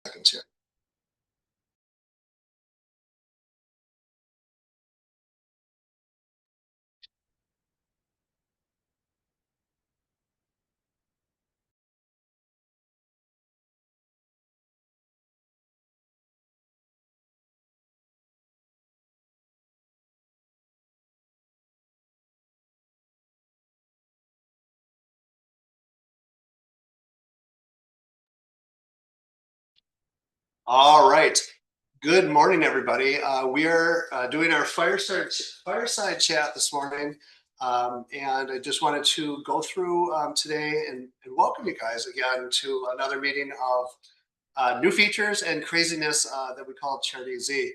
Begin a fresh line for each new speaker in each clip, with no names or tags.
Seconds here. All right. Good morning, everybody. We are doing our fireside chat this morning, and I just wanted to go through today and welcome you guys again to another meeting of new features and craziness that we call CharityEZ.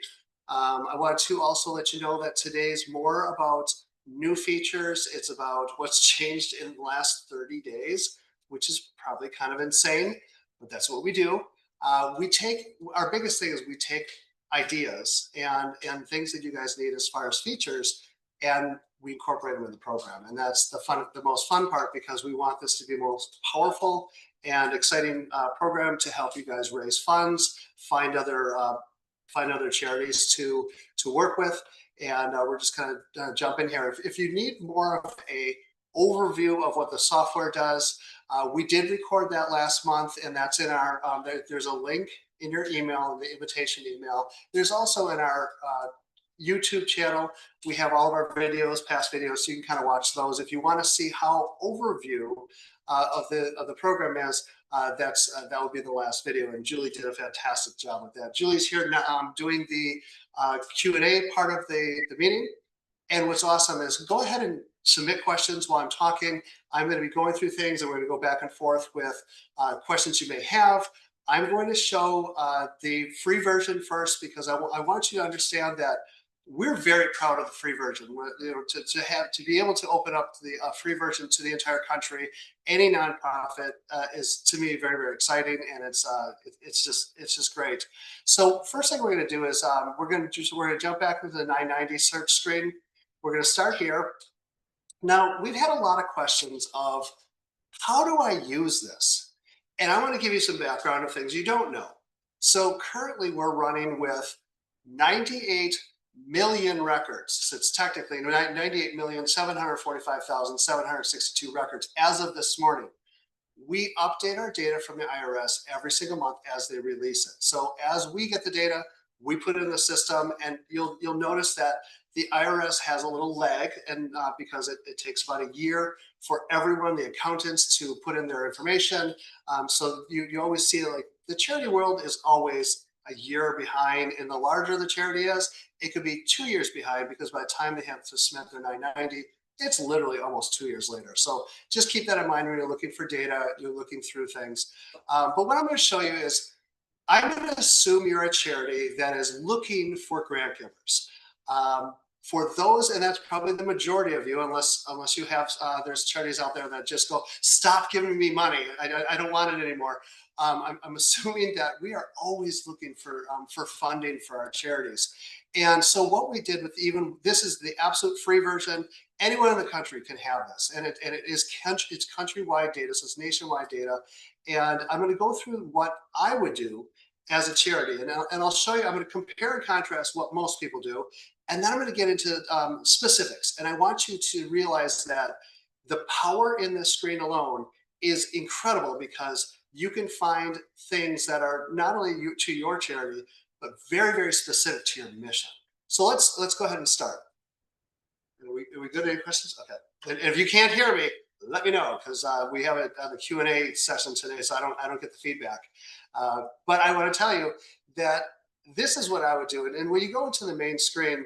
I want to also let you know that today's more about new features. It's about what's changed in the last 30 days, which is probably kind of insane, but that's what we do. We take our biggest thing is we take ideas and things that you guys need as far as features, and we incorporate them in the program. And that's the most fun part, because we want this to be the most powerful and exciting program to help you guys raise funds, find other charities to work with, and we're just kind of jump in here. If you need more of a overview of what the software does, we did record that last month, and that's in our. There's a link in your email, in the invitation email. There's also in our YouTube channel. We have all of our videos, past videos, so you can kind of watch those. If you want to see how overview of the program is, that would be the last video, and Julie did a fantastic job with that. Julie's here now, doing the Q&A part of the meeting. And what's awesome is go ahead and submit questions while I'm talking. I'm going to be going through things, and we're going to go back and forth with questions you may have. I'm going to show the free version first, because I want you to understand that we're very proud of the free version. To be able to open up the free version to the entire country, any nonprofit, is to me very, very exciting, and it's just great. So first thing we're going to do is we're going to jump back into the 990 search screen. We're going to start here. Now, we've had a lot of questions of how do I use this? And I want to give you some background of things you don't know. So currently we're running with 98 million records. So it's technically 98,745,762 records as of this morning. We update our data from the IRS every single month as they release it. So as we get the data, we put it in the system, and you'll notice that the IRS has a little lag, and because it takes about a year for everyone, the accountants, to put in their information. So you always see, like, the charity world is always a year behind, and the larger the charity is, it could be 2 years behind, because by the time they have to submit their 990, it's literally almost 2 years later. So just keep that in mind when you're looking for data, you're looking through things. But what I'm going to show you is, I'm going to assume you're a charity that is looking for grant givers. For those, and that's probably the majority of you, unless you have, there's charities out there that just go, stop giving me money, I don't want it anymore. I'm assuming that we are always looking for funding for our charities. And so what we did with this is the absolute free version. Anyone in the country can have this, and it's countrywide data, so it's nationwide data. And I'm going to go through what I would do as a charity, and I'll show you. I'm going to compare and contrast what most people do, and then I'm going to get into specifics. And I want you to realize that the power in this screen alone is incredible, because you can find things that are not only to your charity, but very, very specific to your mission. So let's go ahead and start. Are we good? Any questions? Okay. And if you can't hear me, let me know, because we have a Q&A session today, so I don't get the feedback. But I want to tell you that this is what I would do. And when you go into the main screen,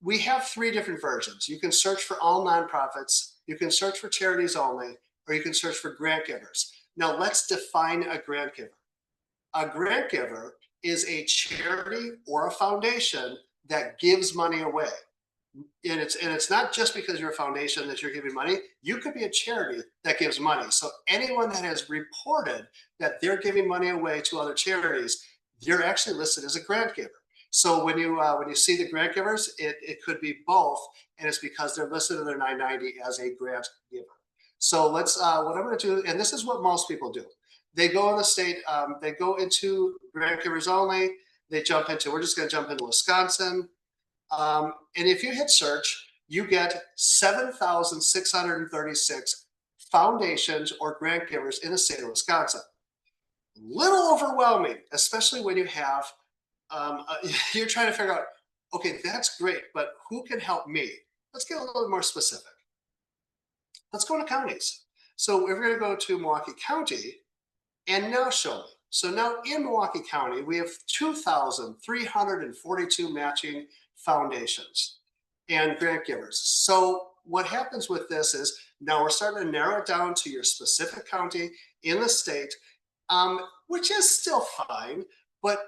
we have 3 different versions. You can search for all nonprofits, you can search for charities only, or you can search for grant givers. Now let's define a grant giver. A grant giver is a charity or a foundation that gives money away. And it's not just because you're a foundation that you're giving money. You could be a charity that gives money. So anyone that has reported that they're giving money away to other charities, you're actually listed as a grant giver. So when you see the grant givers, it could be both, and it's because they're listed in their 990 as a grant giver. So let's what I'm going to do, and this is what most people do. They go in the state, they go into grant givers only. They jump into, we're just going to jump into Wisconsin. And if you hit search, you get 7,636 foundations or grant givers in the state of Wisconsin. Little overwhelming, especially when you have, you're trying to figure out, okay, that's great, but who can help me? Let's get a little more specific. Let's go to counties. So we're going to go to Milwaukee County and now show me. So now in Milwaukee County, we have 2,342 matching foundations and grant givers. So what happens with this is now we're starting to narrow it down to your specific county in the state, which is still fine, but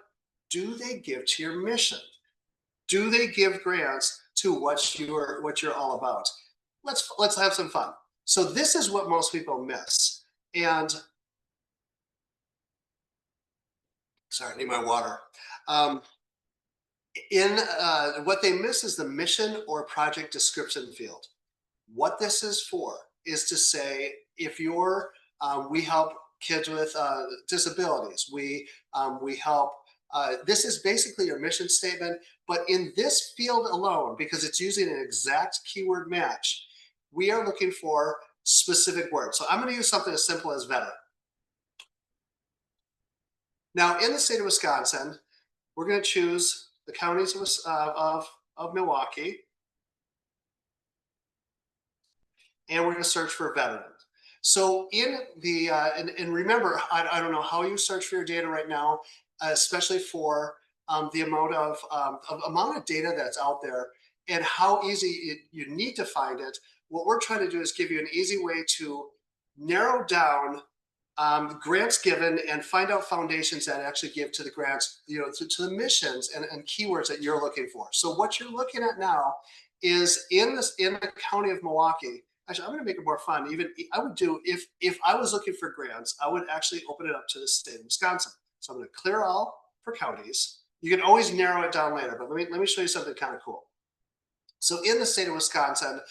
do they give to your mission? Do they give grants to what you're all about? Let's have some fun. So this is what most people miss. And sorry, I need my water. What they miss is the mission or project description field. What this is for is to say, if you're, we help kids with disabilities, we help, this is basically your mission statement, but in this field alone, because it's using an exact keyword match, we are looking for specific words. So I'm going to use something as simple as veteran. Now, in the state of Wisconsin, we're going to choose the counties of Milwaukee, and we're going to search for veteran. So in the, and remember, I don't know how you search for your data right now, especially for the amount of data that's out there and how easy you need to find it. What we're trying to do is give you an easy way to narrow down grants given and find out foundations that actually give to the grants, to the missions and keywords that you're looking for. So what you're looking at now is in the county of Milwaukee. Actually, I'm going to make it more fun. Even I would do, if I was looking for grants, I would actually open it up to the state of Wisconsin. So I'm going to clear all for counties. You can always narrow it down later, but let me show you something kind of cool. So in the state of Wisconsin,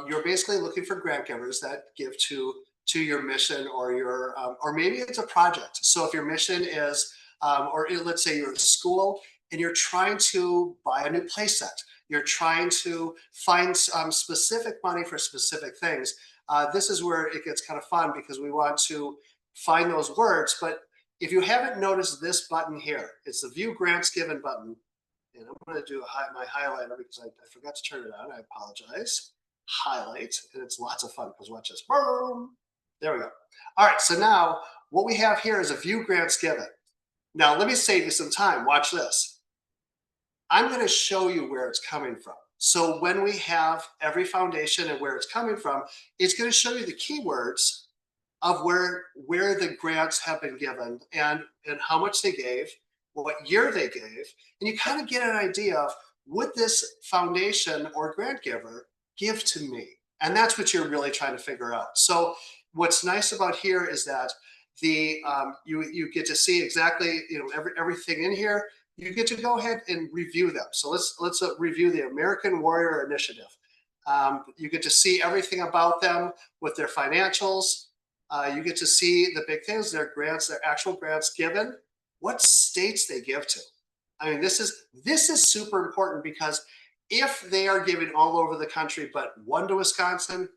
you're basically looking for grant givers that give to your mission or your, or maybe it's a project. So if your mission is, or let's say you're a school and you're trying to buy a new play set, you're trying to find specific money for specific things. This is where it gets kind of fun because we want to find those words. But if you haven't noticed this button here, it's the View Grants Given button. And I'm going to do my highlighter because I forgot to turn it on. I apologize. Highlight, and it's lots of fun because watch this. Boom. There we go. All right, so now what we have here is a View Grants Given. Now let me save you some time. Watch this. I'm going to show you where it's coming from. So when we have every foundation and where it's coming from, it's going to show you the keywords of where the grants have been given and how much they gave, what year they gave, and you kind of get an idea of would this foundation or grant giver give to me? And that's what you're really trying to figure out. So what's nice about here is that the you get to see exactly everything in here. You get to go ahead and review them. So let's review the American Warrior Initiative. You get to see everything about them with their financials. You get to see the big things, their grants, their actual grants given, what states they give to. I mean, this is super important because if they are giving all over the country, but one to Wisconsin,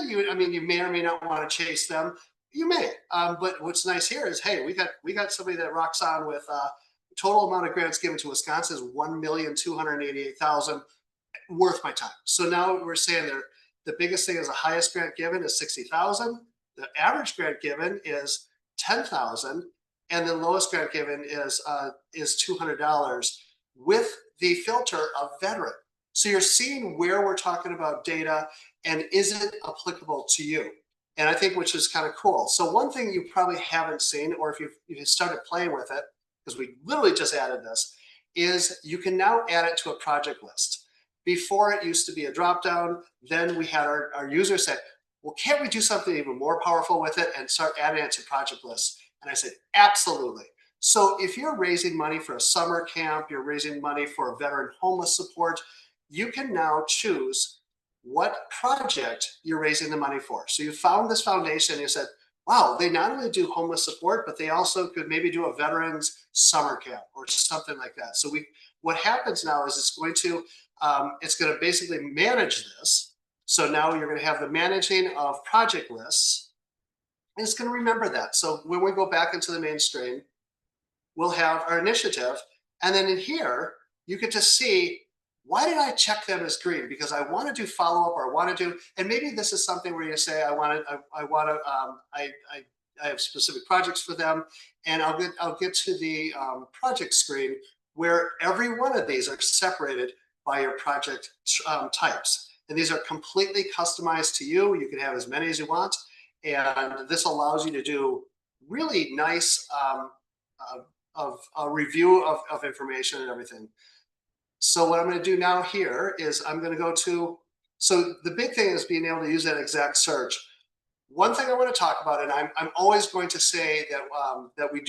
you may or may not want to chase them. You may, but what's nice here is, hey, we got somebody that rocks on with total amount of grants given to Wisconsin is 1,288,000, worth my time. So now we're saying the biggest thing is the highest grant given is 60,000. The average grant given is 10,000, and the lowest grant given is $200 with the filter of veteran. So you're seeing where we're talking about data and is it applicable to you? And I think which is kind of cool. So one thing you probably haven't seen, or if you've started playing with it, because we literally just added this, is you can now add it to a project list. Before it used to be a dropdown, then we had our users say, well, can't we do something even more powerful with it and start adding it to project lists? And I said, absolutely. So if you're raising money for a summer camp, you're raising money for a veteran homeless support, you can now choose what project you're raising the money for. So you found this foundation, you said, wow, they not only do homeless support, but they also could maybe do a veterans summer camp or something like that. So what happens now is it's going to basically manage this. So now you're going to have the managing of project lists, and it's going to remember that. So when we go back into the mainstream, we'll have our initiative. And then in here, you get to see, why did I check them as green? Because I want to do follow-up, or I want to do, and maybe this is something where you say, I have specific projects for them, and I'll get to the project screen where every one of these are separated by your project types. And these are completely customized to you. You can have as many as you want. And this allows you to do really nice of a review of information and everything. So what I'm going to do now here is I'm going to go to, so the big thing is being able to use that exact search. One thing I want to talk about, and I'm always going to say that we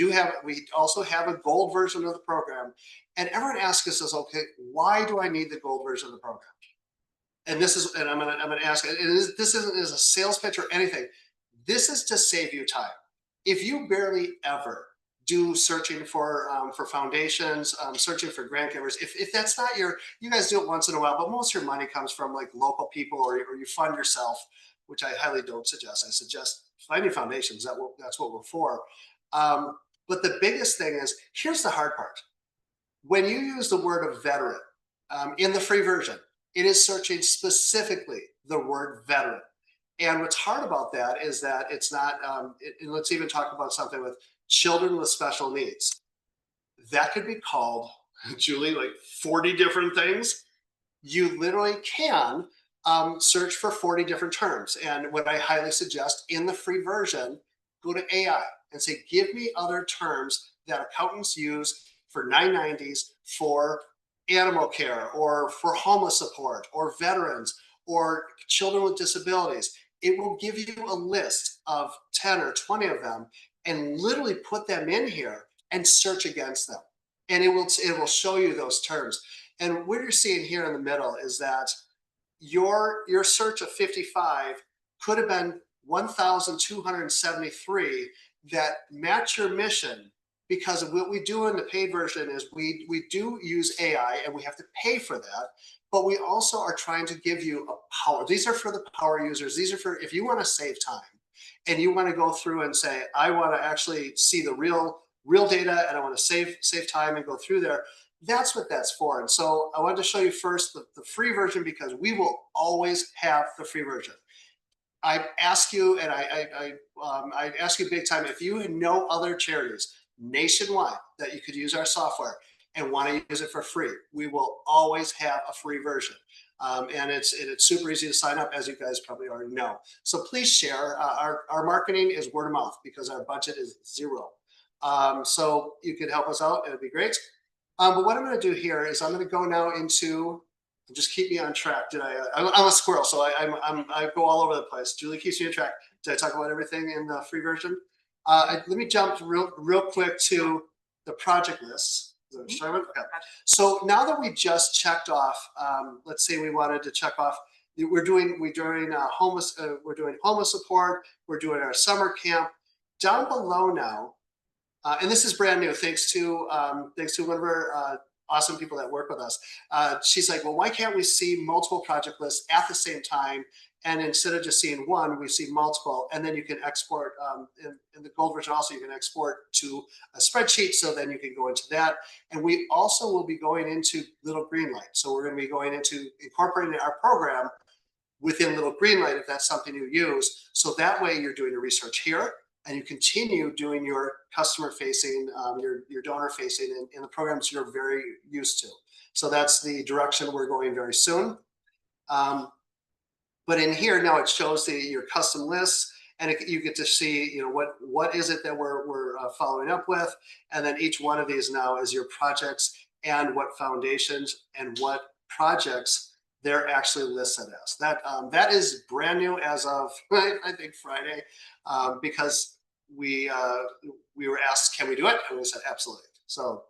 also have a gold version of the program, and everyone asks us, okay, why do I need the gold version of the program? And I'm going to ask, and this isn't as a sales pitch or anything. This is to save you time. If you barely ever do searching for foundations, searching for grant givers, if that's not you guys do it once in a while, but most of your money comes from like local people, or you fund yourself, which I highly don't suggest. I suggest finding foundations. That's what we're for. But the biggest thing is, here's the hard part. When you use the word of veteran in the free version, it is searching specifically the word veteran. And what's hard about that is that it's not, and let's even talk about something with children with special needs. That could be called, Julie, like 40 different things. You literally can search for 40 different terms. And what I highly suggest in the free version, go to AI and say, give me other terms that accountants use for 990s for animal care, or for homeless support, or veterans, or children with disabilities. It will give you a list of 10 or 20 of them, and literally put them in here and search against them. And it will show you those terms. And what you're seeing here in the middle is that your search of 55 could have been 1,273 that match your mission, because of what we do in the paid version is we do use AI, and we have to pay for that. But we also are trying to give you a power. These are for the power users. These are for if you want to save time and you want to go through and say, I want to actually see the real data, and I want to save time and go through there. That's what that's for. And so I wanted to show you first the free version, because we will always have the free version. I ask you, and I ask you big time, if you know other charities nationwide that you could use our software and want to use it for free, we will always have a free version. And it's super easy to sign up, as you guys probably already know. So please share. Our marketing is word of mouth, because our budget is zero. So you could help us out. It would be great. But what I'm going to do here is I'm going to go now into, just keep me on track. I'm a squirrel, so I go all over the place. Julie keeps me on track. Did I talk about everything in the free version? Let me jump real quick to the project lists. Okay. So now that we just checked off, let's say we wanted to check off, we're doing homeless support. We're doing our summer camp. Down below now, and this is brand new, thanks to one of our awesome people that work with us. She's like, well, why can't we see multiple project lists at the same time? And instead of just seeing one, we see multiple, and then you can export, in the gold version also, you can export to a spreadsheet, so then you can go into that. And we also will be going into Little Greenlight. So we're going to be going into incorporating our program within Little Greenlight, if that's something you use. So that way you're doing your research here, and you continue doing your customer facing, your donor facing in the programs you're very used to. So that's the direction we're going very soon. But in here now, it shows your custom lists, and you get to see, what is it that we're following up with, and then each one of these now is your projects, and what foundations and what projects they're actually listed as. That is brand new as of I think Friday, because we were asked, can we do it? And we said absolutely. So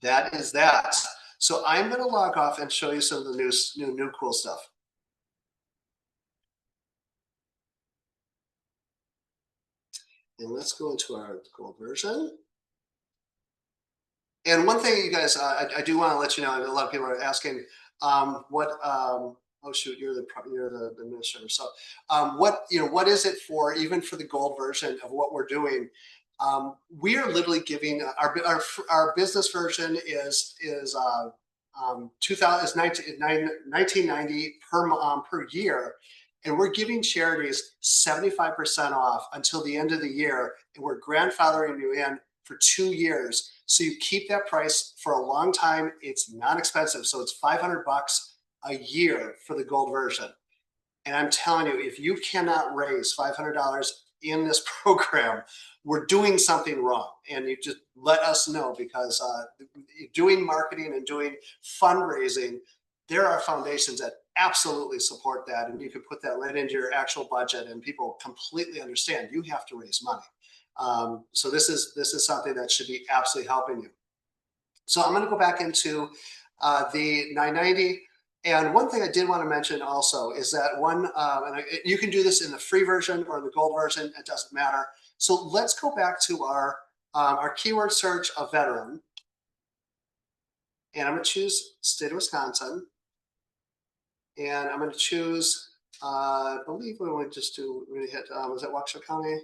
that is that. So I'm going to log off and show you some of the new cool stuff. And let's go into our gold version. And one thing, you guys, I do want to let you know, a lot of people are asking, oh shoot, you're the administrator. So, what is it for? Even for the gold version of what we're doing, we are literally giving our business version is 2000 is 1990 per year, and we're giving charities 75% off until the end of the year, and we're grandfathering you in for 2 years. So you keep that price for a long time. It's not expensive. So it's $500 a year for the gold version. And I'm telling you, if you cannot raise $500 in this program, we're doing something wrong. And you just let us know, because doing marketing and doing fundraising, there are foundations that absolutely support that. And you can put that right into your actual budget, and people completely understand you have to raise money. So this is something that should be absolutely helping you. So I'm going to go back into the 990. And one thing I did want to mention also is that you can do this in the free version or the gold version. It doesn't matter. So let's go back to our keyword search of veteran. And I'm going to choose state of Wisconsin. And I'm going to choose, I believe we would just do, we hit, was it Waukesha County?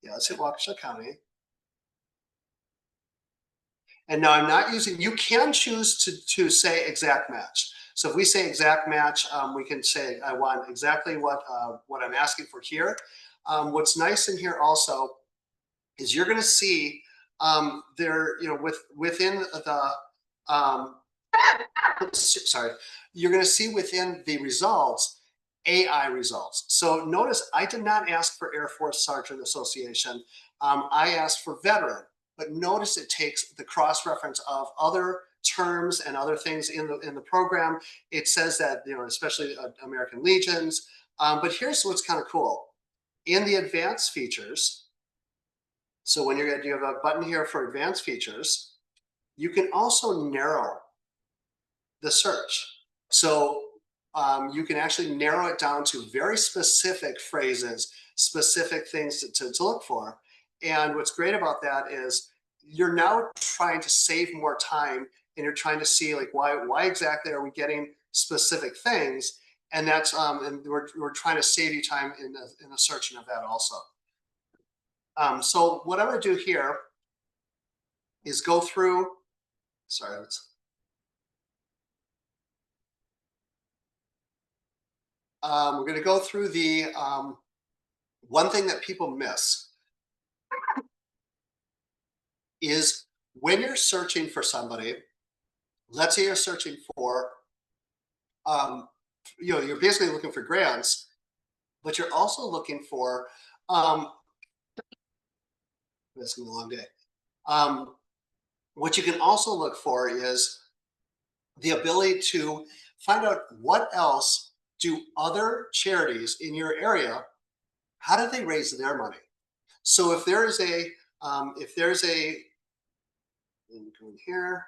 Yeah, let's hit Waukesha County. And now I'm not using, you can choose to say exact match. So if we say exact match, we can say, I want exactly what I'm asking for here. What's nice in here also is you're going to see there, within the, sorry, you're going to see within the results, AI results. So notice I did not ask for Air Force Sergeant Association. I asked for veteran. But notice it takes the cross-reference of other terms and other things in the program. It says that, especially American Legions. But here's what's kind of cool. In the advanced features, so when you have a button here for advanced features, you can also narrow the search. So you can actually narrow it down to very specific phrases, specific things to look for. And what's great about that is you're now trying to save more time, and you're trying to see, like, why exactly are we getting specific things? And that's and we're trying to save you time in the searching of that also. So what I'm going to do here is go through. Sorry, we're going to go through the one thing that people miss is when you're searching for somebody. Let's say you're searching for, you're basically looking for grants, but you're also looking for, this is a long day. What you can also look for is the ability to find out what else do other charities in your area, how do they raise their money? So if there's a, let me go in here,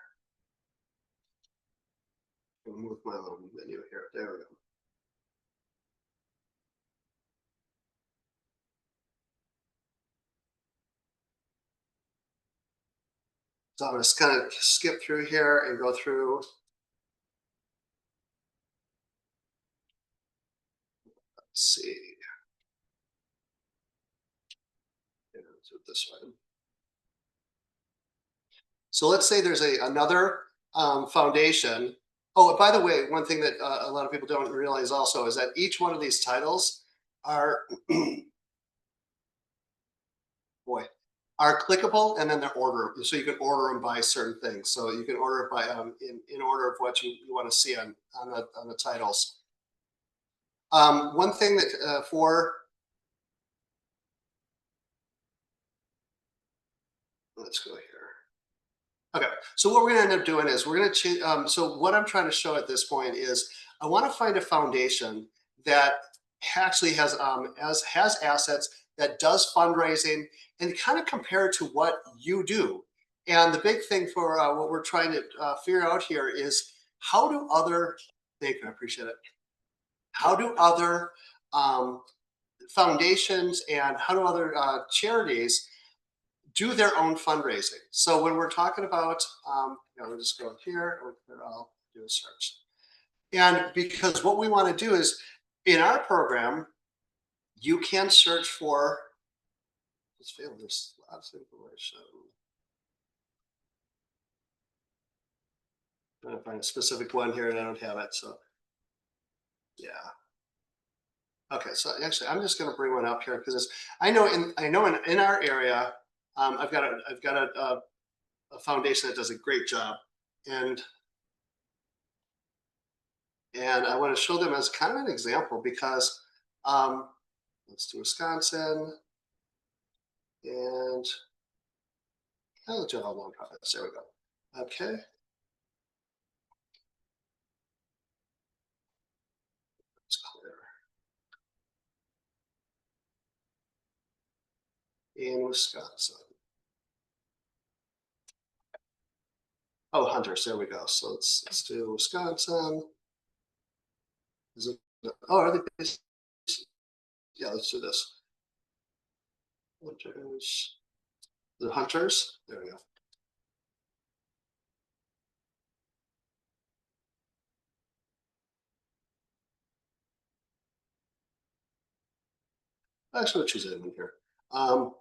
I'll move my little menu here, there we go. So I'm going to kind of skip through here and go through. Let's see. Let's do it this way. So let's say there's another foundation. Oh, by the way, one thing that a lot of people don't realize also is that each one of these titles are, are clickable, and then they're order. So you can order them by certain things. So you can order it by in order of what you want to see on the titles. One thing that let's go here. Okay, so what we're going to end up doing is we're going to choose. So what I'm trying to show at this point is I want to find a foundation that actually has assets, that does fundraising, and kind of compare it to what you do. And the big thing for what we're trying to figure out here is how do other, thank you, I appreciate it. How do other foundations and how do other charities do their own fundraising. So when we're talking about, we'll just go here, or I'll do a search. And because what we want to do is, in our program, you can search for, let's fail this lots of information. I'm trying to find a specific one here and I don't have it, so yeah. Okay, so actually, I'm just going to bring one up here because I know in our area, I've got a foundation that does a great job, and I want to show them as kind of an example because let's do Wisconsin and general nonprofits. There we go. Okay. It's clear. In Wisconsin. Oh, hunters. There we go. So let's do Wisconsin. Is it? Oh, are they? Yeah, let's do this. Hunters. The hunters. There we go. Actually, we'll choose it in here. Oh,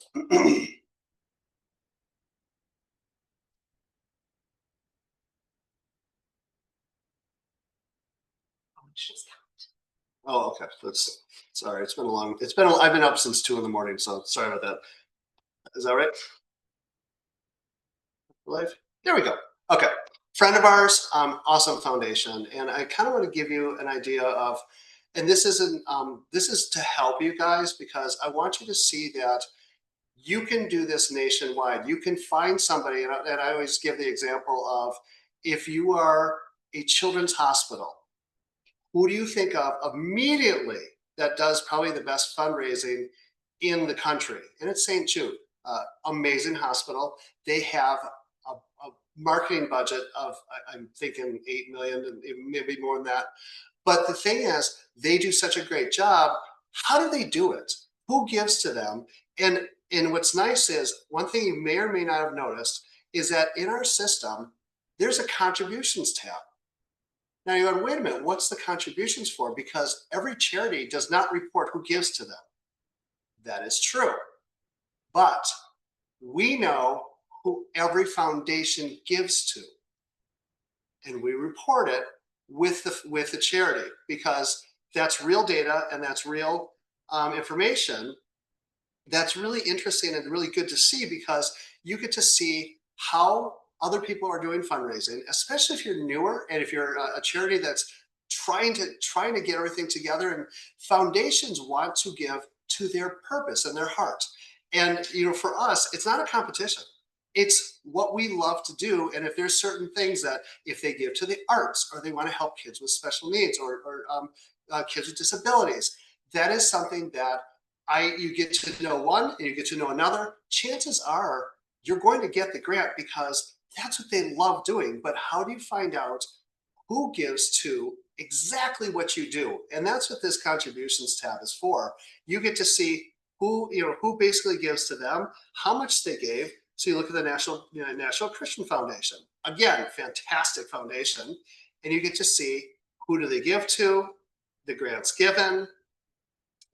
okay. Sorry. It's been a long. I've been up since 2 a.m. So sorry about that. Is that right? Live. There we go. Okay. Friend of ours, awesome foundation, and I kind of want to give you an idea of, and this isn't. This is to help you guys because I want you to see that you can do this nationwide. You can find somebody, and I always give the example of if you are a children's hospital, who do you think of immediately that does probably the best fundraising in the country? And it's St. Jude, amazing hospital. They have a marketing budget of, I'm thinking 8 million and maybe more than that. But the thing is, they do such a great job. How do they do it? Who gives to them? And what's nice is one thing you may or may not have noticed is that in our system, there's a contributions tab. Now you're going, wait a minute, what's the contributions for? Because every charity does not report who gives to them. That is true. But we know who every foundation gives to. And we report it with the charity because that's real data and that's real information. That's really interesting and really good to see because you get to see how other people are doing fundraising, especially if you're newer and if you're a charity that's trying to get everything together. And foundations want to give to their purpose and their heart. And for us, it's not a competition. It's what we love to do. And if there's certain things that if they give to the arts or they want to help kids with special needs or kids with disabilities, that is something that you get to know one and you get to know another. Chances are you're going to get the grant because that's what they love doing. But how do you find out who gives to exactly what you do? And that's what this contributions tab is for. You get to see who basically gives to them, how much they gave. So you look at the National Christian Foundation. Again, fantastic foundation. And you get to see who do they give to, the grants given.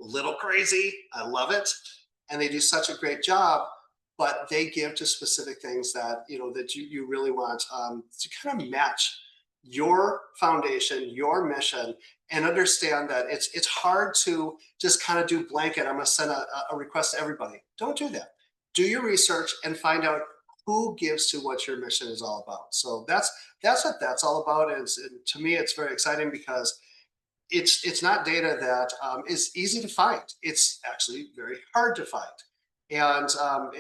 A little crazy. I love it. And they do such a great job, but they give to specific things that, that you really want to kind of match your foundation, your mission, and understand that it's hard to just kind of do blanket. I'm going to send a request to everybody. Don't do that. Do your research and find out who gives to what your mission is all about. So that's what that's all about. And to me, it's very exciting because it's not data that is easy to find. It's actually very hard to find, and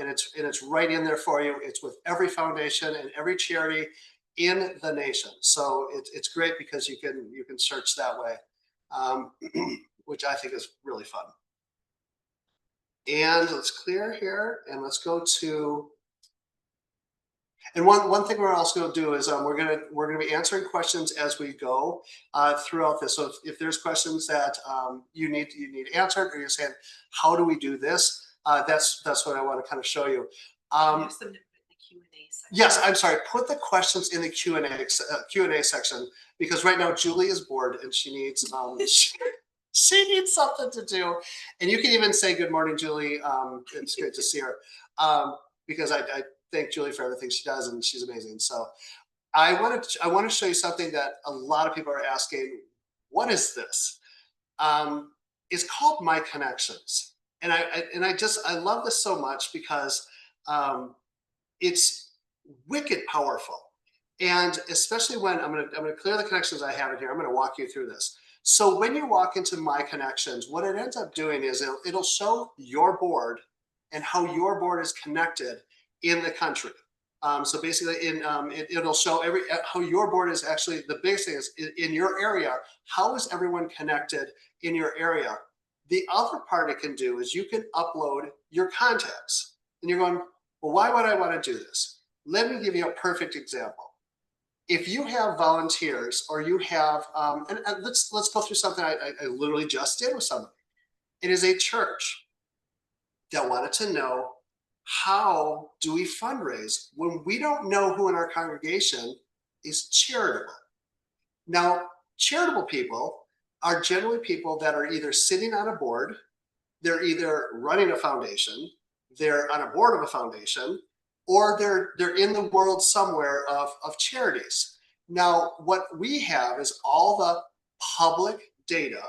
it's right in there for you. It's with every foundation and every charity in the nation. So it's great because you can search that way, which I think is really fun. And let's clear here and let's go to And one thing we're also going to do is we're going to be answering questions as we go throughout this. So if there's questions that you need answered, or you're saying, how do we do this? That's what I want to kind of show you.
Use them to put in the Q&A section.
Yes, I'm sorry. Put the questions in the Q&A section, because right now Julie is bored and she needs she needs something to do. And you can even say good morning, Julie. It's great to see her, because I thank Julie for everything she does, and she's amazing. So I want to show you something that a lot of people are asking. What is this? It's called My Connections, and I love this so much because it's wicked powerful. And especially when I'm gonna clear the connections I have in here. I'm gonna walk you through this. So when you walk into My Connections, what it ends up doing is it'll show your board and how your board is connected in the country. So basically, it'll show how your board is actually, the biggest thing is in your area. How is everyone connected in your area? The other part it can do is you can upload your contacts, and you're going, well, why would I want to do this? Let me give you a perfect example. If you have volunteers, or you have, and let's go through something I literally just did with somebody. It is a church that wanted to know, how do we fundraise when we don't know who in our congregation is charitable? Now, charitable people are generally people that are either sitting on a board, they're either running a foundation, they're on a board of a foundation, or they're in the world somewhere of charities. Now, what we have is all the public data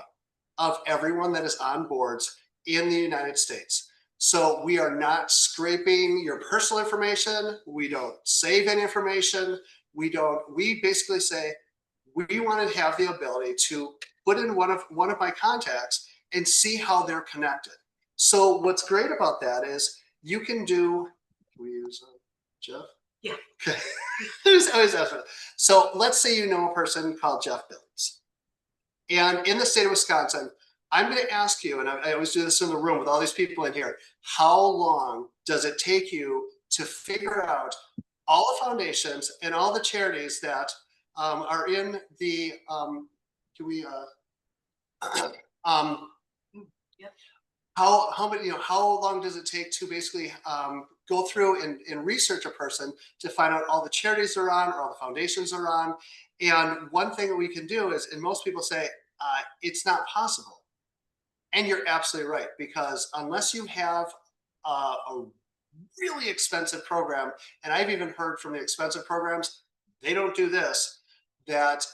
of everyone that is on boards in the United States. So we are not scraping your personal information. We don't save any information. We basically say, we want to have the ability to put in one of my contacts and see how they're connected. So what's great about that is you can do, can we use Jeff?
Yeah.
Okay. always So let's say you know a person called Jeff Billings. And in the state of Wisconsin, I'm going to ask you, and I always do this in the room with all these people in here, how long does it take you to figure out all the foundations and all the charities that are in the,
Yep.
how many, how long does it take to basically go through and research a person to find out all the charities they're on, or all the foundations they're on? And one thing that we can do is, and most people say, it's not possible. And you're absolutely right, because unless you have a really expensive program, and I've even heard from the expensive programs, they don't do this, that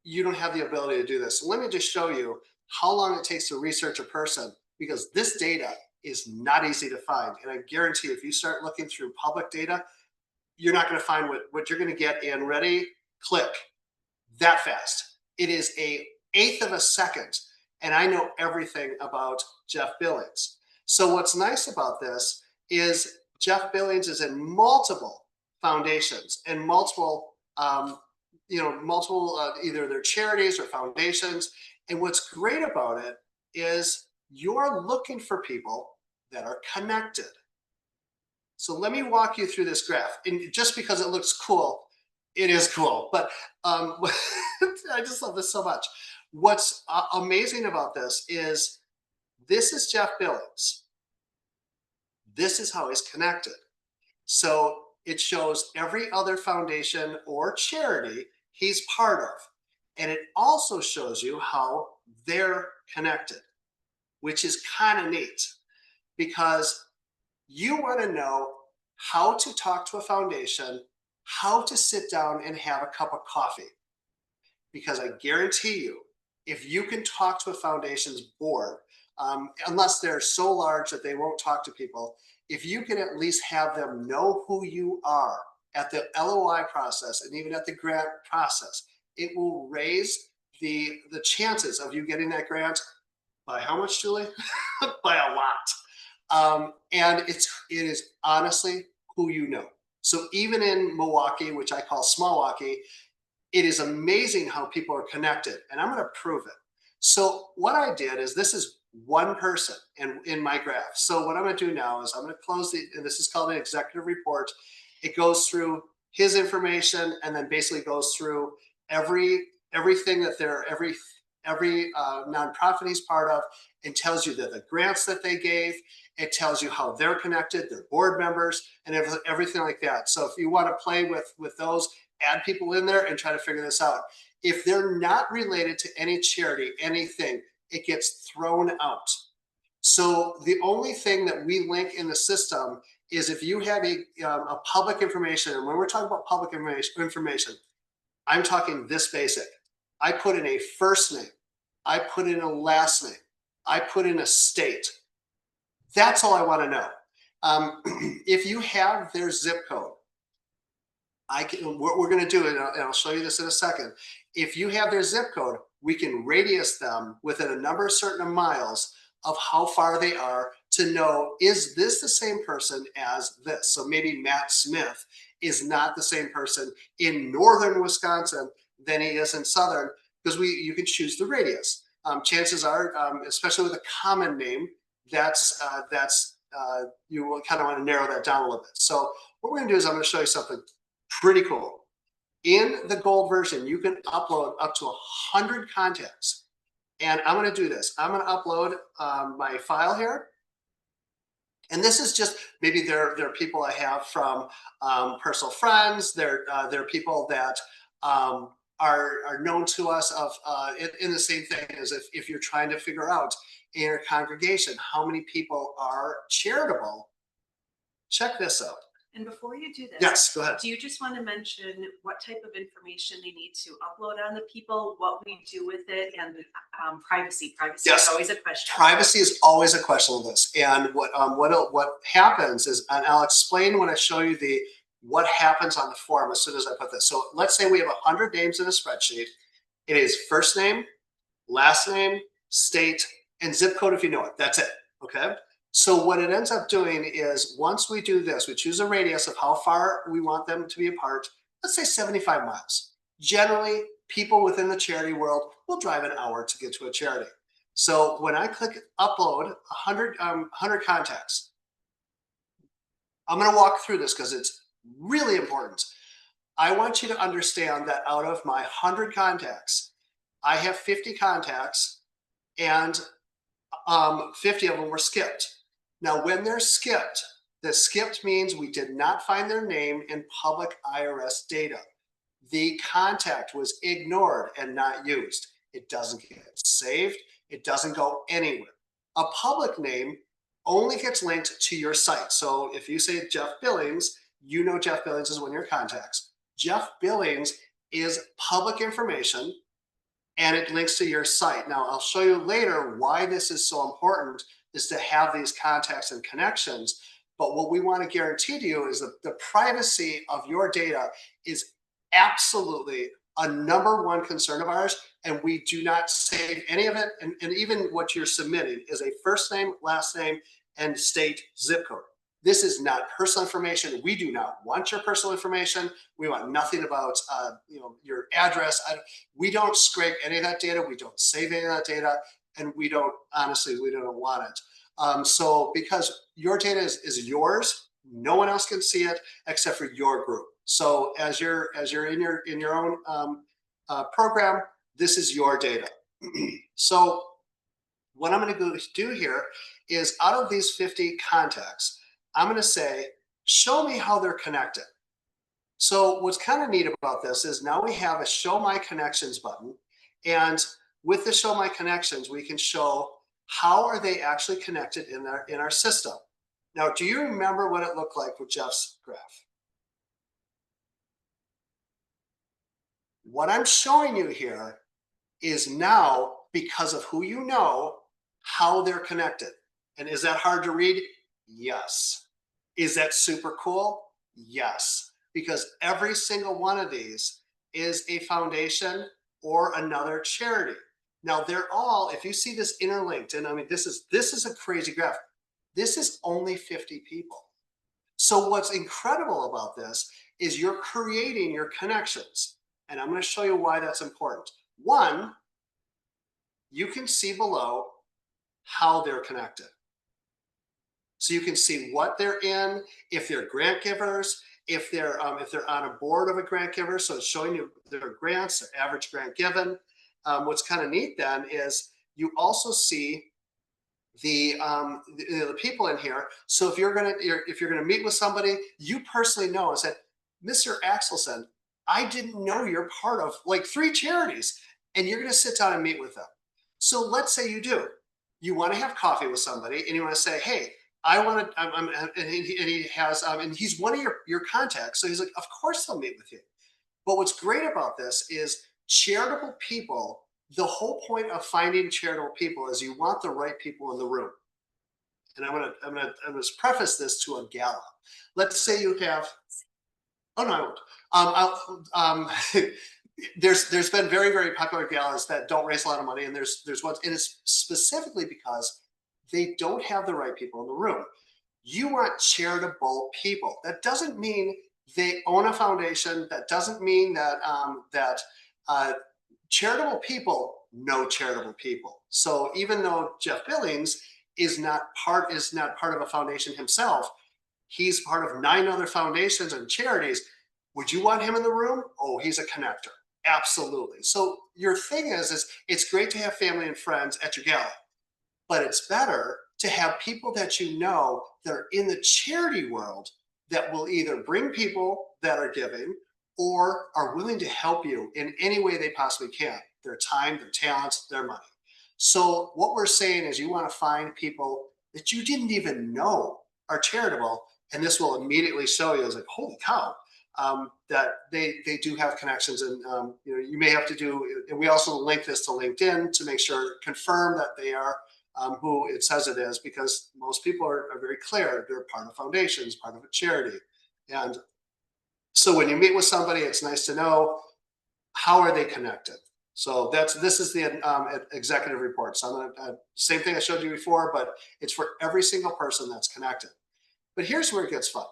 you don't have the ability to do this. So let me just show you how long it takes to research a person, because this data is not easy to find. And I guarantee if you start looking through public data, you're not going to find what you're going to get in ready, click, that fast. It is an eighth of a second. And I know everything about Jeff Billings. So what's nice about this is Jeff Billings is in multiple foundations and multiple, either their charities or foundations. And what's great about it is you're looking for people that are connected. So let me walk you through this graph. And just because it looks cool, it is cool. But I just love this so much. What's amazing about this is Jeff Billings. This is how he's connected. So it shows every other foundation or charity he's part of. And it also shows you how they're connected, which is kind of neat, because you want to know how to talk to a foundation, how to sit down and have a cup of coffee. Because I guarantee you, if you can talk to a foundation's board, unless they're so large that they won't talk to people, if you can at least have them know who you are at the LOI process and even at the grant process, it will raise the chances of you getting that grant by how much, Julie? By a lot. And it is honestly who you know. So even in Milwaukee, which I call Smallwaukee, it is amazing how people are connected, and I'm going to prove it. So what I did is, this is one person in my graph. So what I'm going to do now is I'm going to close and this is called an executive report. It goes through his information, and then basically goes through everything that every nonprofit he's part of, and tells you the grants that they gave. It tells you how they're connected, their board members, and everything like that. So if you want to play with those, add people in there and try to figure this out. If they're not related to any charity, anything, it gets thrown out. So the only thing that we link in the system is if you have a public information, and when we're talking about public information, I'm talking this basic. I put in a first name, I put in a last name, I put in a state. That's all I want to know. If you have their zip code, what we're going to do, and I'll show you this in a second. If you have their zip code, we can radius them within a number of certain miles of how far they are to know, is this the same person as this? So maybe Matt Smith is not the same person in northern Wisconsin than he is in southern, because you can choose the radius. Chances are, especially with a common name, you will kind of want to narrow that down a little bit. So what we're going to do is I'm going to show you something pretty cool. In the gold version, you can upload up to 100 contacts. And I'm going to do this. I'm going to upload my file here. And this is just, maybe they're people I have from personal friends. They're people that are known to us in the same thing as if you're trying to figure out in your congregation how many people are charitable. Check this out.
And before you do this,
yes, go ahead.
Do you just want to mention what type of information they need to upload on the people, what we do with it, and privacy? Privacy
yes.
is always a question.
Privacy is always a question with this. And what happens is, and I'll explain when I show you what happens on the form as soon as I put this. So let's say we have 100 names in a spreadsheet. It is first name, last name, state, and zip code if you know it. That's it. Okay. So what it ends up doing is, once we do this, we choose a radius of how far we want them to be apart. Let's say 75 miles. Generally, people within the charity world will drive an hour to get to a charity. So when I click upload 100 contacts, I'm going to walk through this because it's really important. I want you to understand that out of my 100 contacts, I have 50 contacts, and 50 of them were skipped. Now, when they're skipped, the skipped means we did not find their name in public IRS data. The contact was ignored and not used. It doesn't get saved. It doesn't go anywhere. A public name only gets linked to your site. So if you say Jeff Billings, you know Jeff Billings is one of your contacts. Jeff Billings is public information, and it links to your site. Now, I'll show you later why this is so important, is to have these contacts and connections. But what we want to guarantee to you is that the privacy of your data is absolutely a #1 concern of ours, and we do not save any of it. And even what you're submitting is a first name, last name, and state zip code. This is not personal information. We do not want your personal information. We want nothing about your address. We don't scrape any of that data. We don't save any of that data, and we don't want it. So because your data is yours, no one else can see it except for your group. So as you're in your own program, this is your data. So what I'm going to do here is, out of these 50 contacts, I'm going to say, show me how they're connected. So what's kind of neat about this is, now we have a show my connections button. And with the show my connections, we can show how are they actually connected in our system. Now, do you remember what it looked like with Jeff's graph? What I'm showing you here is now, because of who you know, how they're connected. And is that hard to read? Yes. Is that super cool? Yes. Because every single one of these is a foundation or another charity. Now, they're all, if you see this interlinked, and I mean, this is a crazy graph. This is only 50 people. So what's incredible about this is you're creating your connections. And I'm going to show you why that's important. One, you can see below how they're connected. So you can see what they're in, if they're grant givers, if they're on a board of a grant giver, so it's showing you their grants, their average grant given. What's kind of neat then is you also see the people in here. So if you're gonna meet with somebody you personally know and said, Mr. Axelson, I didn't know you're part of like 3 charities, and you're gonna sit down and meet with them. So let's say you do. You want to have coffee with somebody, and you want to say, hey, I want to, and he has, and he's one of your contacts. So he's like, of course they'll meet with you. But what's great about this is charitable people. The whole point of finding charitable people is you want the right people in the room. And I'm gonna preface this to a gala. Let's say you have. Oh no, I won't. There's been very popular galas that don't raise a lot of money, and there's ones, and it's specifically because they don't have the right people in the room. You want charitable people. That doesn't mean they own a foundation. That doesn't mean that charitable people know charitable people. So even though Jeff Billings is not part of a foundation himself, he's part of 9 other foundations and charities. Would you want him in the room? Oh, he's a connector. Absolutely. So your thing is it's great to have family and friends at your gala, but it's better to have people that you know that are in the charity world that will either bring people that are giving or are willing to help you in any way they possibly can. Their time, their talents, their money. So what we're saying is you want to find people that you didn't even know are charitable, and this will immediately show you, it's like, holy cow, that they do have connections. And you may have to do, and we also link this to LinkedIn to make sure, confirm that they are who it says it is, because most people are very clear they're part of foundations, part of a charity. And so when you meet with somebody, it's nice to know, how are they connected. So this is the executive report. So I'm gonna same thing I showed you before, but it's for every single person that's connected. But here's where it gets fun.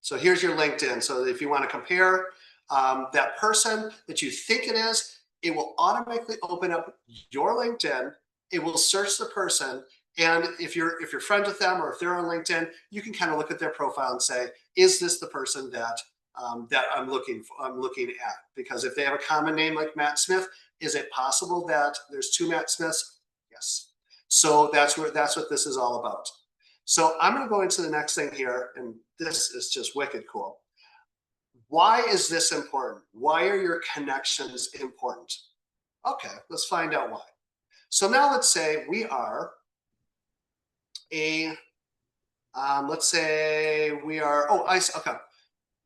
So here's your LinkedIn. So if you want to compare that person that you think it is, it will automatically open up your LinkedIn. It will search the person, and if you're friends with them or if they're on LinkedIn, you can kind of look at their profile and say, is this the person that I'm looking at? Because if they have a common name like Matt Smith, is it possible that there's 2 Matt Smiths? Yes. So that's what this is all about. So I'm going to go into the next thing here, and this is just wicked cool. Why is this important? Why are your connections important? Okay, let's find out why. So now let's say we are let's say we are, okay.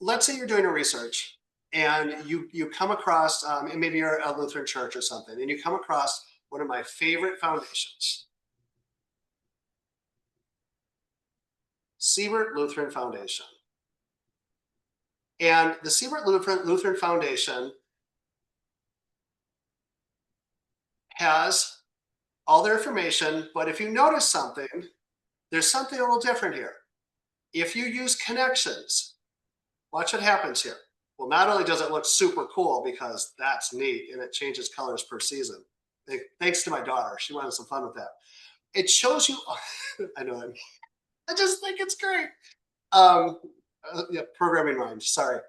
Let's say you're doing a research and you come across, and maybe you're a Lutheran church or something, and you come across one of my favorite foundations, Siebert Lutheran Foundation. And the Siebert Lutheran Foundation has all their information, but if you notice something, there's something a little different here. If you use connections, watch what happens here. Well, not only does it look super cool, because that's neat and it changes colors per season. Thanks to my daughter, she wanted some fun with that. It shows you, I know, I just think it's great. Yeah, programming mind, sorry.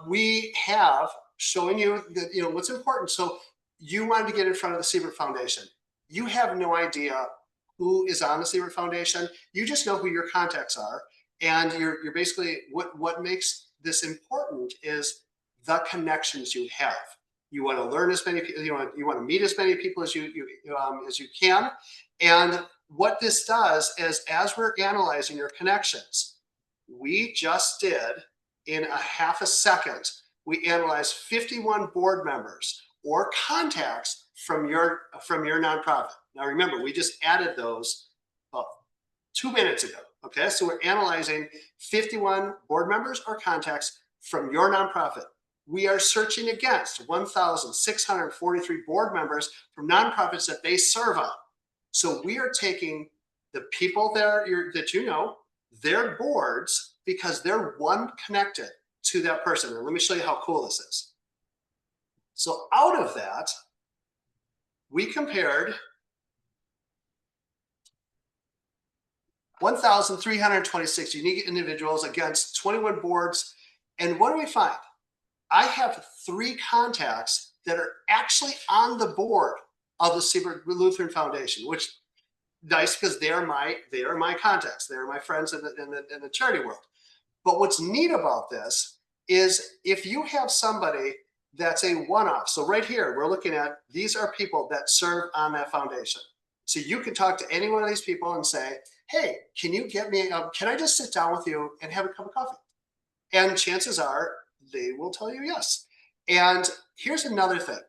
We have showing you that, what's important. So you wanted to get in front of the Siebert Foundation. You have no idea who is on the Siebert Foundation. You just know who your contacts are. And you're basically, what makes this important is the connections you have. You want to learn as many people, you want to meet as many people as you can. And what this does is, as we're analyzing your connections, we just did, in a half a second, we analyzed 51 board members or contacts from your nonprofit. Now remember, we just added those 2 minutes ago. Okay, so we're analyzing 51 board members or contacts from your nonprofit. We are searching against 1,643 board members from nonprofits that they serve on. So we are taking the people that you know, their boards, because they're one connected to that person. And let me show you how cool this is. So out of that, we compared 1,326 unique individuals against 21 boards. And what do we find? I have 3 contacts that are actually on the board of the Siebert Lutheran Foundation, which nice because they are my contacts. They are my friends in the charity world. But what's neat about this is if you have somebody that's a one-off. So right here, we're looking at, these are people that serve on that foundation. So you can talk to any one of these people and say, hey, can you get me, can I just sit down with you and have a cup of coffee? And chances are they will tell you yes. And here's another thing.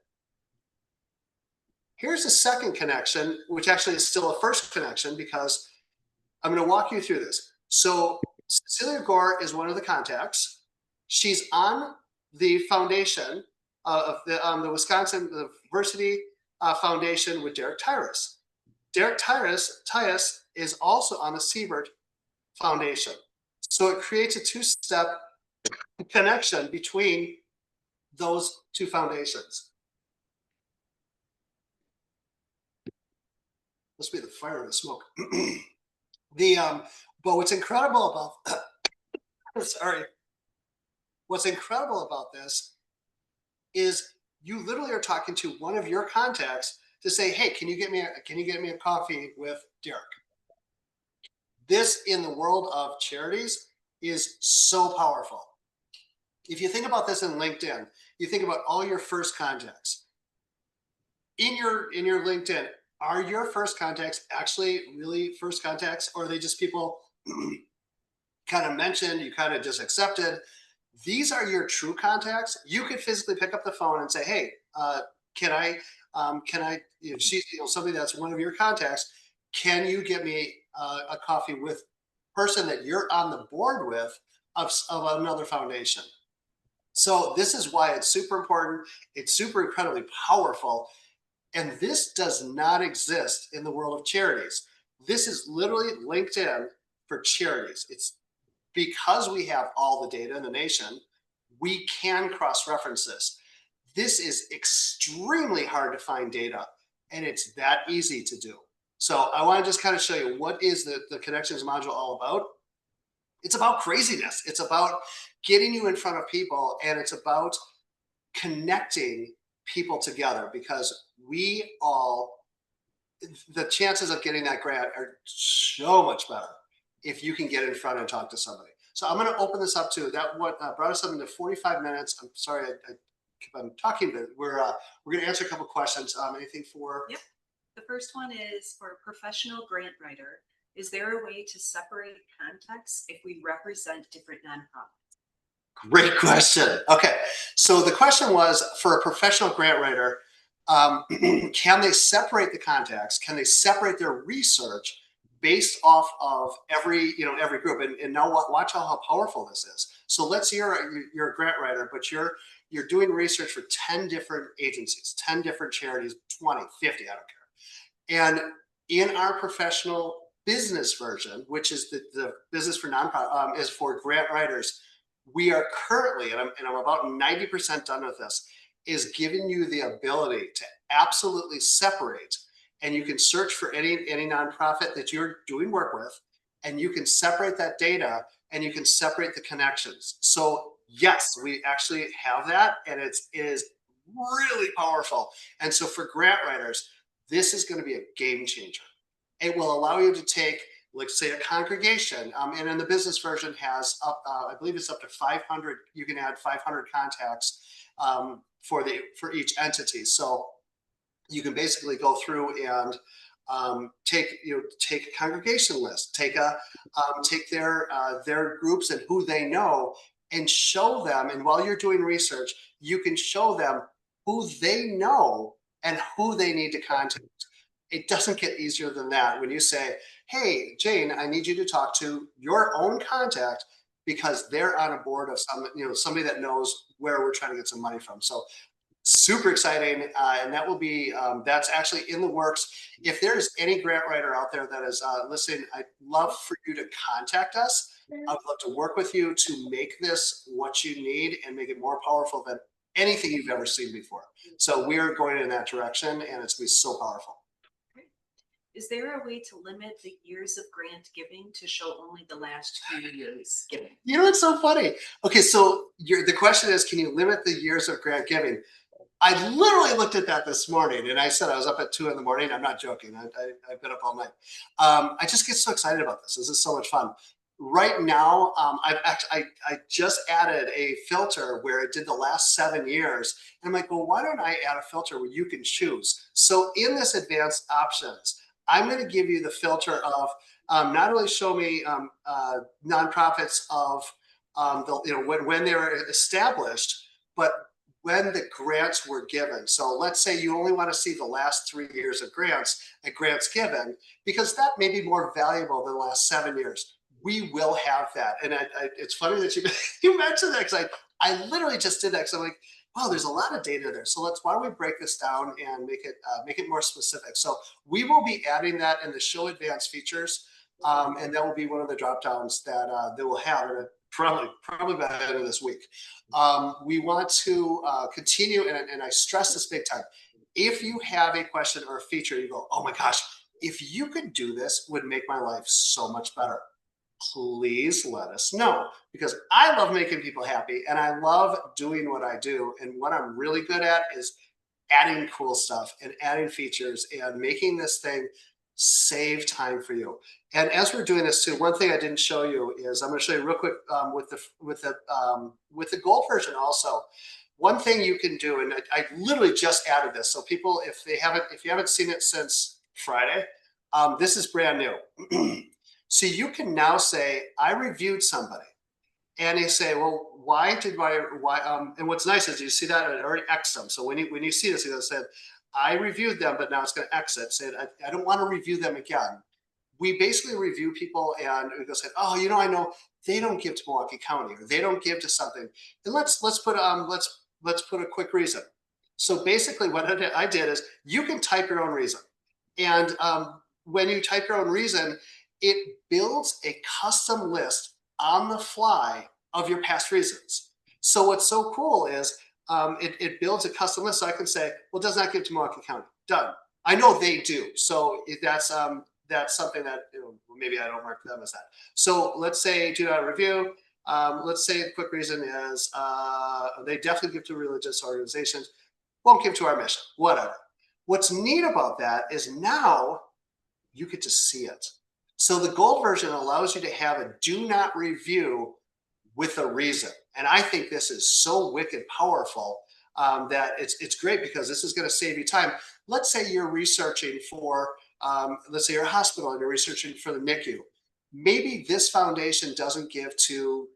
Here's a second connection, which actually is still a first connection because I'm going to walk you through this. So Cecilia Gore is one of the contacts. She's on the foundation of the Wisconsin Diversity Foundation with Derek Tyrus. Derek Tyrus is also on the Siebert Foundation. So it creates a 2-step connection between those 2 foundations. Must be the fire and the smoke. But what's incredible about what's incredible about this is you literally are talking to one of your contacts to say, hey, can you get me a coffee with Derek? This in the world of charities is so powerful. If you think about this in LinkedIn, you think about all your first contacts. In your LinkedIn, are your first contacts actually really first contacts, or are they just people kind of mentioned, you kind of just accepted? These are your true contacts. You could physically pick up the phone and say, hey, can I, she's somebody that's one of your contacts, can you get me a coffee with person that you're on the board with of another foundation? So this is why it's super important. It's super incredibly powerful. And this does not exist in the world of charities. This is literally LinkedIn for charities. It's because we have all the data in the nation, we can cross-reference this. This is extremely hard to find data, and it's that easy to do. So I want to just kind of show you what is the connections module all about. It's about craziness. It's about getting you in front of people, and it's about connecting people together, because we all, the chances of getting that grant are so much better if you can get in front and talk to somebody. So I'm going to open this up to that. What brought us up into 45 minutes. I'm sorry I'm talking, but we're going to answer a couple questions. Anything for?
Yep. The first one is for a professional grant writer. Is there a way to separate contacts if we represent different nonprofits?
Great question. Okay, so the question was for a professional grant writer, can they separate the contacts? Can they separate their research based off of every group? And now watch how powerful this is. So let's say you're a grant writer, but you're doing research for 10 different agencies, 10 different charities, 20, 50, I don't care. And in our professional business version, which is the business for nonprofit, is for grant writers, we are currently, and I'm about 90% done with this, is giving you the ability to absolutely separate, and you can search for any nonprofit that you're doing work with, and you can separate that data, and you can separate the connections. So yes, we actually have that, and it is really powerful. And so for grant writers, this is going to be a game changer. It will allow you to take, like say, a congregation, and in the business version has up, I believe it's up to 500. You can add 500 contacts for each entity. So you can basically go through and take a congregation list, take their groups and who they know, and show them. And while you're doing research, you can show them who they know and who they need to contact. It doesn't get easier than that when you say, hey, Jane, I need you to talk to your own contact because they're on a board of somebody that knows where we're trying to get some money from. So super exciting. And that will be, that's actually in the works. If there's any grant writer out there that is listening, I'd love for you to contact us. I'd love to work with you to make this what you need and make it more powerful than anything you've ever seen before. So we're going in that direction, and it's going to be so powerful.
Is there a way to limit the years of grant giving to show only the last few years giving?
You know, it's so funny. Okay, so the question is, can you limit the years of grant giving? I literally looked at that this morning, and I said I was up at 2 in the morning. I'm not joking. I've been up all night. I just get so excited about this. This is so much fun. Right now, I just added a filter where it did the last 7 years. And I'm like, well, why don't I add a filter where you can choose? So in this advanced options, I'm going to give you the filter of not only show me nonprofits of when they were established, but when the grants were given. So let's say you only want to see the last 3 years of grants and grants given, because that may be more valuable than the last 7 years. We will have that. And it's funny that you mentioned that, because I literally just did that, because I'm like, wow, there's a lot of data there. So why don't we break this down and make it more specific? So we will be adding that in the show advanced features. And that will be one of the drop downs that they will have, probably by the end of this week. We want to continue, and I stress this big time. If you have a question or a feature, you go, oh my gosh, if you could do this, it would make my life so much better. Please let us know, because I love making people happy and I love doing what I do. And what I'm really good at is adding cool stuff and adding features and making this thing save time for you. And as we're doing this too, one thing I didn't show you is I'm going to show you real quick with the gold version also. One thing you can do, and I literally just added this, so people, if you haven't seen it since Friday, this is brand new. So you can now say, I reviewed somebody, and they say, well, and what's nice is you see that it already X'd them. So when you see this, it said, I reviewed them, but now it's going to exit. Say, I don't want to review them again. We basically review people, and we go say, oh, I know they don't give to Milwaukee County, or they don't give to something. And let's put a quick reason. So basically what I did is, you can type your own reason. And when you type your own reason, it builds a custom list on the fly of your past reasons. So what's so cool is it builds a custom list. So I can say, well, does not give to Milwaukee County. Done. I know they do. So that's something that maybe I don't mark them as that. So let's say do not review. Let's say the quick reason is they definitely give to religious organizations, won't give to our mission, whatever. What's neat about that is now you get to see it. So the gold version allows you to have a do not review with a reason. And I think this is so wicked powerful that it's great, because this is going to save you time. Let's say you're researching for, let's say you're a hospital and you're researching for the NICU. Maybe this foundation doesn't give to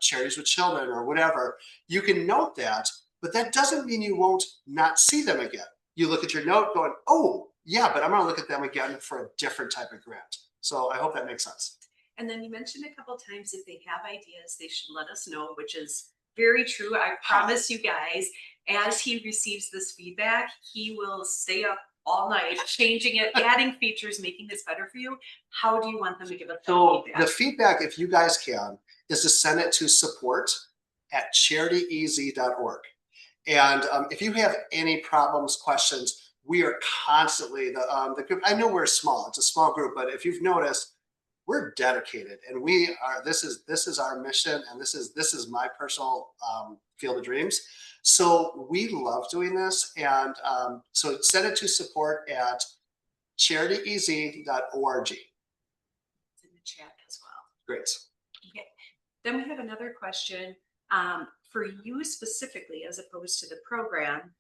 Charities with Children or whatever. You can note that, but that doesn't mean you won't not see them again. You look at your note going, oh, yeah, but I'm going to look at them again for a different type of grant. So I hope that makes sense.
And then you mentioned a couple times, if they have ideas, they should let us know, which is very true. I promise you guys, as he receives this feedback, he will stay up all night changing it, adding features, making this better for you. How do you want them to give us feedback?
The feedback, if you guys can, is to send it to support@charityez.org. And if you have any problems, questions, we are constantly the group. I know we're small; it's a small group, but if you've noticed, we're dedicated, and we are. This is our mission, and this is my personal field of dreams. So we love doing this, and so send it to support@charityez.org.
It's in the chat as well.
Great.
Okay. Then we have another question for you specifically, as opposed to the program.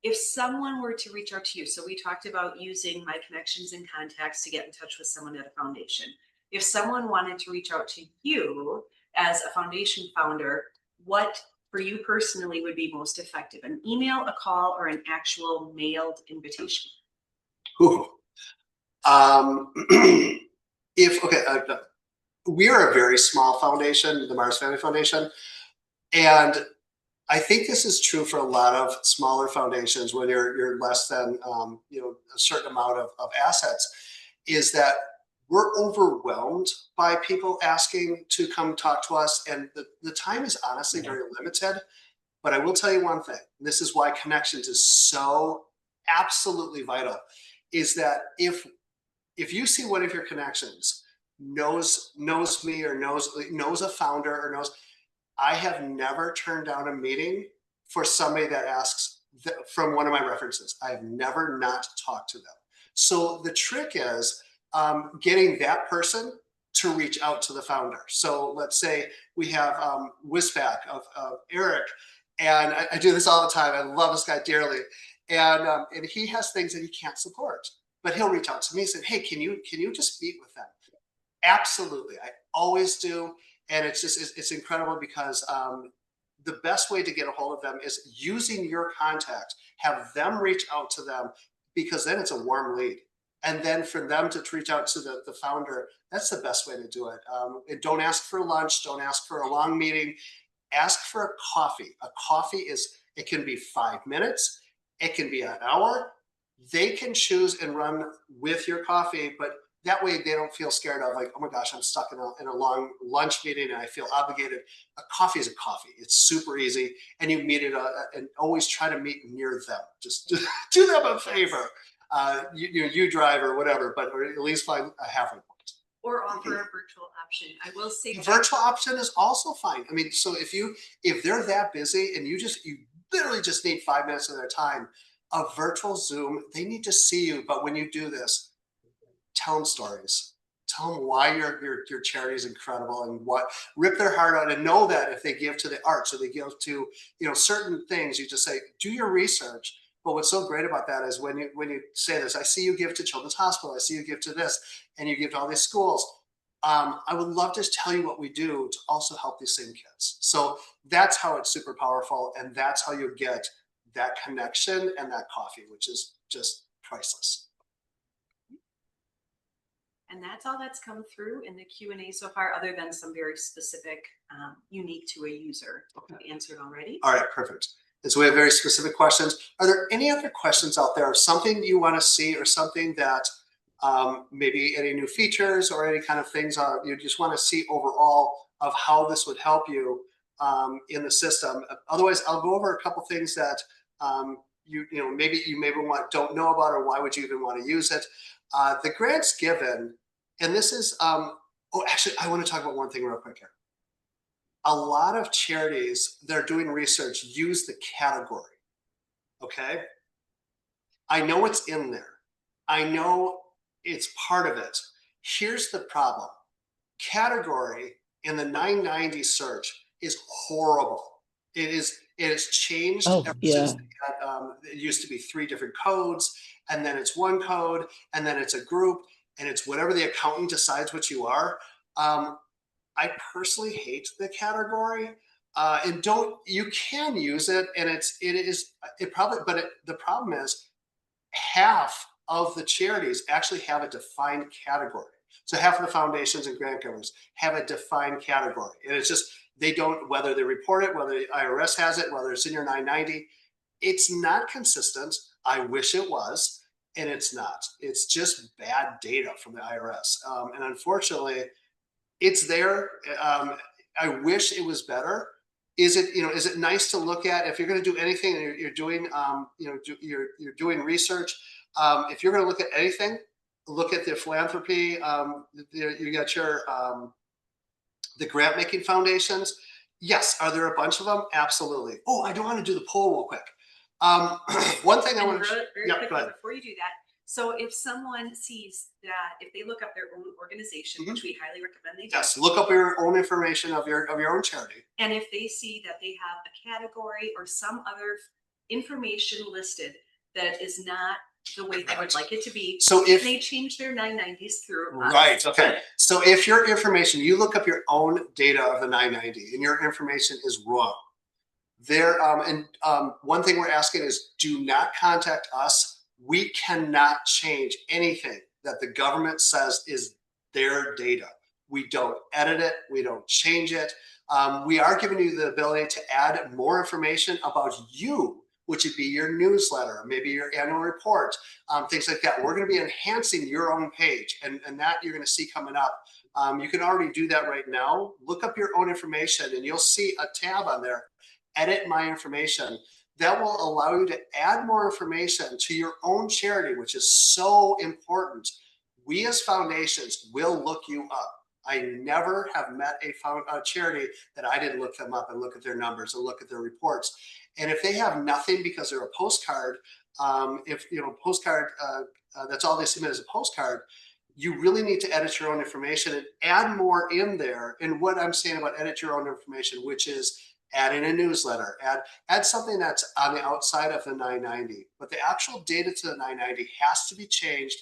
If someone were to reach out to you, so we talked about using my connections and contacts to get in touch with someone at a foundation. If someone wanted to reach out to you as a foundation founder, what for you personally would be most effective? An email, a call, or an actual mailed invitation?
Ooh. We are a very small foundation, the Mars Family Foundation, and I think this is true for a lot of smaller foundations when you're less than a certain amount of assets, is that we're overwhelmed by people asking to come talk to us, and the time is honestly very limited. But I will tell you one thing, and this is why connections is so absolutely vital, is that if if you see one of your connections knows me or knows a founder or knows, I have never turned down a meeting for somebody that asks from one of my references. I have never not talked to them. So the trick is getting that person to reach out to the founder. So let's say we have Wisback of Eric, and I do this all the time. I love this guy dearly, and he has things that he can't support, but he'll reach out to me and say, "Hey, can you just meet with them?" Absolutely, I always do, and it's incredible because the best way to get a hold of them is using your contact. Have them reach out to them, because then it's a warm lead. And then for them to reach out to the founder, that's the best way to do it. And don't ask for lunch, don't ask for a long meeting, ask for a coffee. A coffee it can be 5 minutes, it can be an hour. They can choose and run with your coffee, but that way they don't feel scared of like, oh my gosh, I'm stuck in a long lunch meeting and I feel obligated. A coffee is a coffee. It's super easy, and you meet it and always try to meet near them. Just do them a favor. You drive or whatever, but or at least find a halfway point.
Or offer a virtual option. I will say
the virtual option is also fine. I mean, so if they're that busy and you literally just need 5 minutes of their time, a virtual Zoom, they need to see you. But when you do this, tell them stories. Tell them why your charity is incredible and what, rip their heart out, and know that if they give to the arts or they give to certain things, you just say, do your research. But what's so great about that is when you say this, I see you give to Children's Hospital, I see you give to this, and you give to all these schools. I would love to tell you what we do to also help these same kids. So that's how it's super powerful, and that's how you get that connection and that coffee, which is just priceless.
And that's all that's come through in the Q&A so far, other than some very specific, unique to a user. Okay. Answered already.
All right, perfect. And so we have very specific questions. Are there any other questions out there, something you want to see, or something that maybe any new features or any kind of things you just want to see overall of how this would help you in the system? Otherwise, I'll go over a couple things that maybe you don't know about, or why would you even want to use it. The grants given, and this is, actually, I want to talk about one thing real quick here. A lot of charities that are doing research use the category, okay? I know it's in there. I know it's part of it. Here's the problem. Category in the 990 search is horrible. It has changed ever since it used to be 3 different codes, and then it's 1 code, and then it's a group, and it's whatever the accountant decides what you are. I personally hate the category, and you can use it, and the problem is half of the charities actually have a defined category. So half of the foundations and grant givers have a defined category, and it's just, they don't, whether they report it, whether the IRS has it, whether it's in your 990, it's not consistent. I wish it was, and it's not. It's just bad data from the IRS, and unfortunately, it's there. I wish it was better. Is it nice to look at if you're going to do anything and you're doing you're doing research? If you're going to look at anything, look at the philanthropy. You got the grant making foundations. Yes, are there a bunch of them? Absolutely. Oh, I do want to do the poll real quick. One thing I want to
very quickly before you do that. So if someone sees that, if they look up their own organization, which we highly recommend they do.
Yes, look up your own information of your own charity.
And if they see that they have a category or some other information listed that is not the way they would like it to be, so if they change their 990s through
right, okay. So if your information, you look up your own data of the 990 and your information is wrong, one thing we're asking is, do not contact us. We cannot change anything that the government says is their data. We don't edit it. We don't change it. We are giving you the ability to add more information about you, which would be your newsletter, maybe your annual report, things like that. We're going to be enhancing your own page, and that you're going to see coming up. You can already do that right now. Look up your own information, and you'll see a tab on there, Edit My Information. That will allow you to add more information to your own charity, which is so important. We as foundations will look you up. I never have met a charity that I didn't look them up and look at their numbers and look at their reports. And if they have nothing because they're a postcard, if you know postcard, that's all they submit as a postcard, you really need to edit your own information and add more in there. And what I'm saying about edit your own information, which is add in a newsletter, add something that's on the outside of the 990, but the actual data to the 990 has to be changed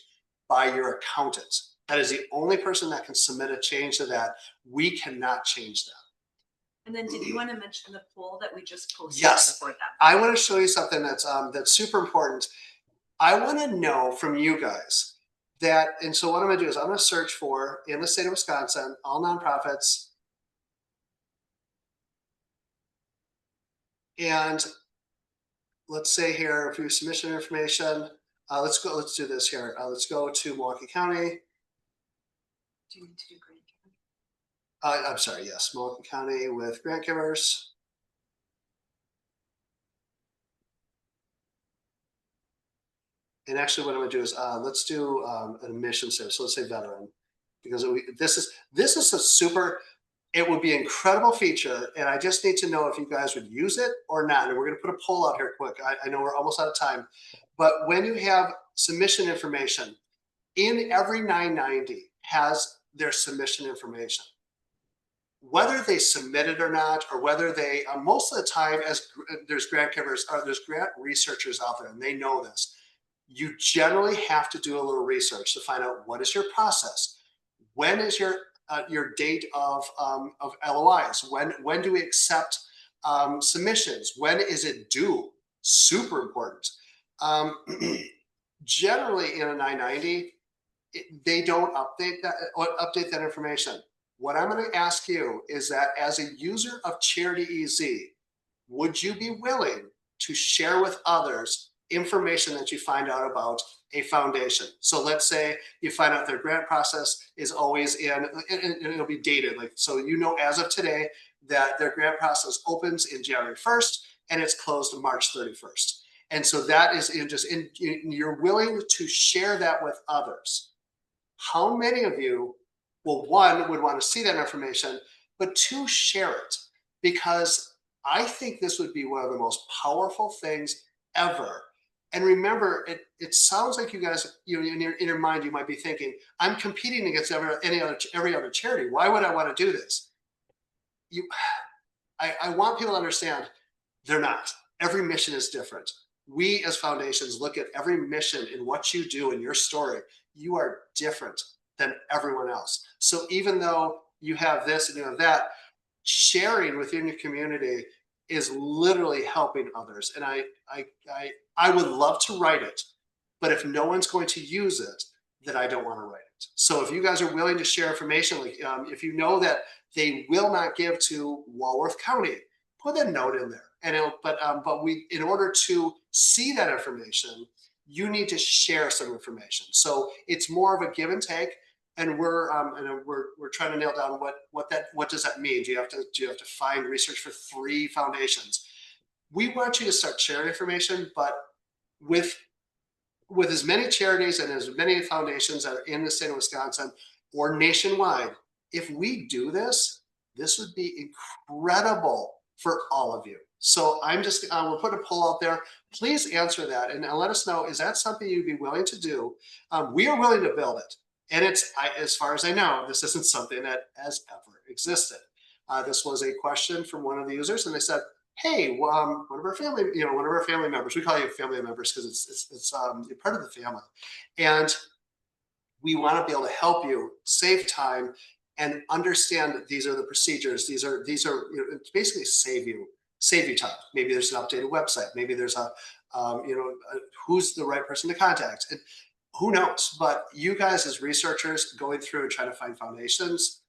by your accountant. That is the only person that can submit a change to that. We cannot change that.
And then did you want to mention the poll that we just posted?
Yes,
before that?
I want to show you something that's super important. I want to know from you guys that, and so what I'm going to do is I'm going to search for, in the state of Wisconsin, all nonprofits, and let's say here, if you submission information, let's do this here. Let's go to Milwaukee County.
Do you need to do grant giving?
I'm sorry, yes, Milwaukee County with grant givers. And actually what I'm gonna do is, let's do an admission service. So let's say veteran, because this is a super, it would be an incredible feature. And I just need to know if you guys would use it or not. And we're gonna put a poll out here quick. I know we're almost out of time, but when you have submission information, in every 990 has their submission information. Whether they submit it or not, or whether they, most of the time, as there's grant givers, or there's grant researchers out there, and they know this, you generally have to do a little research to find out what is your process. When is your date of LOIs? When do we accept submissions? When is it due? Super important. Generally, in a 990, they don't update that information. What I'm going to ask you is that as a user of CharityEZ, would you be willing to share with others information that you find out about a foundation? So let's say you find out their grant process is always in, and it'll be dated. Like, so you know, as of today, that their grant process opens in January 1st and it's closed March 31st. And so that is you're willing to share that with others. How many of you, well, one, would want to see that information, but two, share it? Because I think this would be one of the most powerful things ever. And remember, it sounds like you guys, in your mind, you might be thinking, I'm competing against every other charity. Why would I want to do this? I want people to understand they're not. Every mission is different. We as foundations look at every mission in what you do in your story. You are different than everyone else. So even though you have this and you have that, sharing within your community is literally helping others. And I would love to write it, but if no one's going to use it, then I don't want to write it. So if you guys are willing to share information, like if you know that they will not give to Walworth County, put a note in there. And in order to see that information, you need to share some information. So it's more of a give and take. And we're trying to nail down what does that mean? Do you have to find research for 3 foundations? We want you to start sharing information, but with as many charities and as many foundations that are in the state of Wisconsin or nationwide, if we do this, this would be incredible for all of you. So we'll put a poll out there. Please answer that and let us know, is that something you'd be willing to do? We are willing to build it. And as far as I know, this isn't something that has ever existed. This was a question from one of the users, and they said, "Hey, one of our family members. We call you family members because it's you're part of the family, and we want to be able to help you save time and understand that these are the procedures. These are it's basically save you time. Maybe there's an updated website. Maybe there's who's the right person to contact." And who knows? But you guys as researchers going through and trying to find foundations,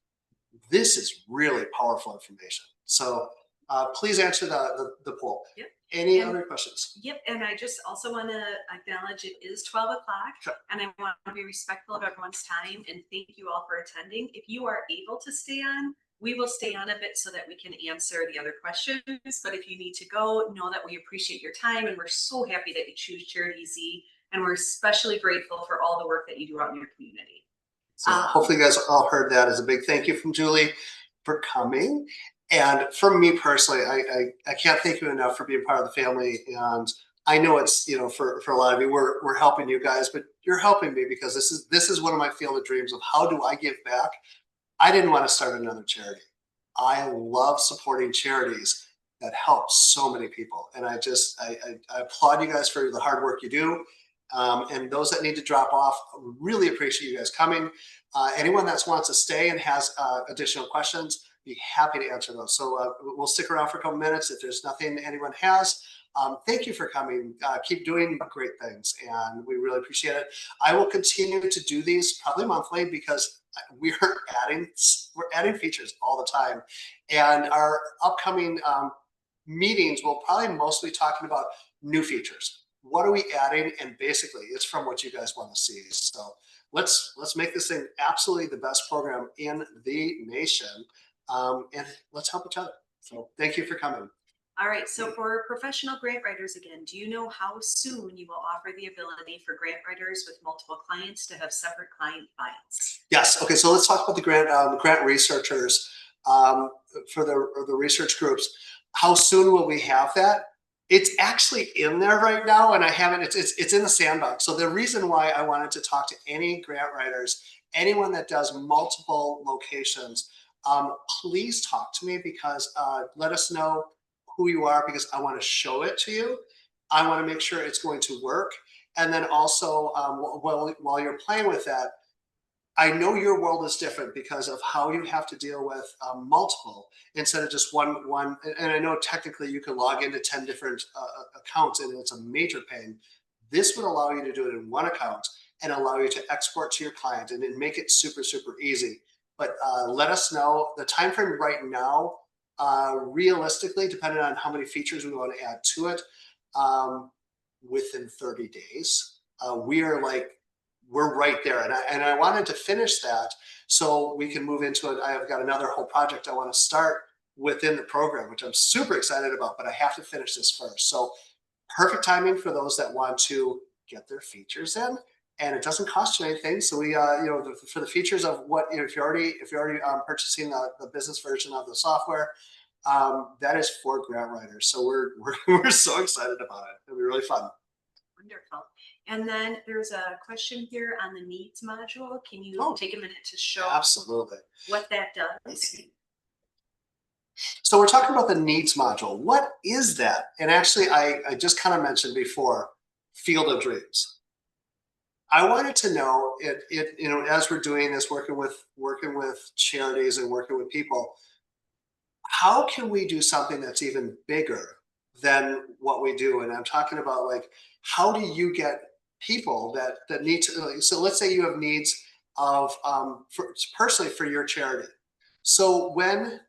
this is really powerful information. So please answer the poll.
Yep.
Any other questions?
Yep. And I just also want to acknowledge it is 12 o'clock,
sure.
And I want to be respectful of everyone's time and thank you all for attending. If you are able to stay on, we will stay on a bit so that we can answer the other questions. But if you need to go, know that we appreciate your time and we're so happy that you choose CharityEZ. And we're especially grateful for all the work that you do out in your community.
So hopefully you guys all heard that as a big thank you from Julie for coming. And for me personally, I can't thank you enough for being part of the family. And I know it's, you know, for a lot of you, we're helping you guys, but you're helping me because this is one of my field of dreams of how do I give back? I didn't want to start another charity. I love supporting charities that help so many people. And I applaud you guys for the hard work you do. And those that need to drop off, really appreciate you guys coming. Anyone that wants to stay and has additional questions, be happy to answer those. So we'll stick around for a couple minutes if there's nothing anyone has. Thank you for coming. Keep doing great things, and we really appreciate it. I will continue to do these probably monthly because we're adding features all the time, and our upcoming meetings will probably mostly talking about new features. What are we adding? And basically, it's from what you guys want to see. So let's make this thing absolutely the best program in the nation, and let's help each other. So thank you for coming.
All right, so for professional grant writers again, do you know how soon you will offer the ability for grant writers with multiple clients to have separate client files?
Yes. Okay. So let's talk about the grant researchers for the research groups. How soon will we have that? It's actually in there right now, and I haven't. It's in the sandbox. So the reason why I wanted to talk to any grant writers, anyone that does multiple locations, please talk to me because let us know who you are because I want to show it to you. I want to make sure it's going to work, and then also while you're playing with that, I know your world is different because of how you have to deal with multiple instead of just one. And I know technically you can log into 10 different accounts and it's a major pain. This would allow you to do it in one account and allow you to export to your client and then make it super, super easy. But let us know the time frame right now, realistically, depending on how many features we want to add to it, within 30 days. We're right there. And I wanted to finish that so we can move into it. I've got another whole project I want to start within the program, which I'm super excited about, but I have to finish this first. So perfect timing for those that want to get their features in, and it doesn't cost you anything. So we, for the features of what, if you're already purchasing the business version of the software, that is for grant writers. So we're so excited about it. It'll be really fun.
Wonderful. And then there's a question here on the needs module. Can you take a minute to show
absolutely
what that does?
So we're talking about the needs module. What is that? And actually, I just kind of mentioned before, field of dreams. I wanted to know as we're doing this, working with charities and working with people, how can we do something that's even bigger than what we do? And I'm talking about like, how do you get people that need to, so let's say you have needs of personally for your charity. So when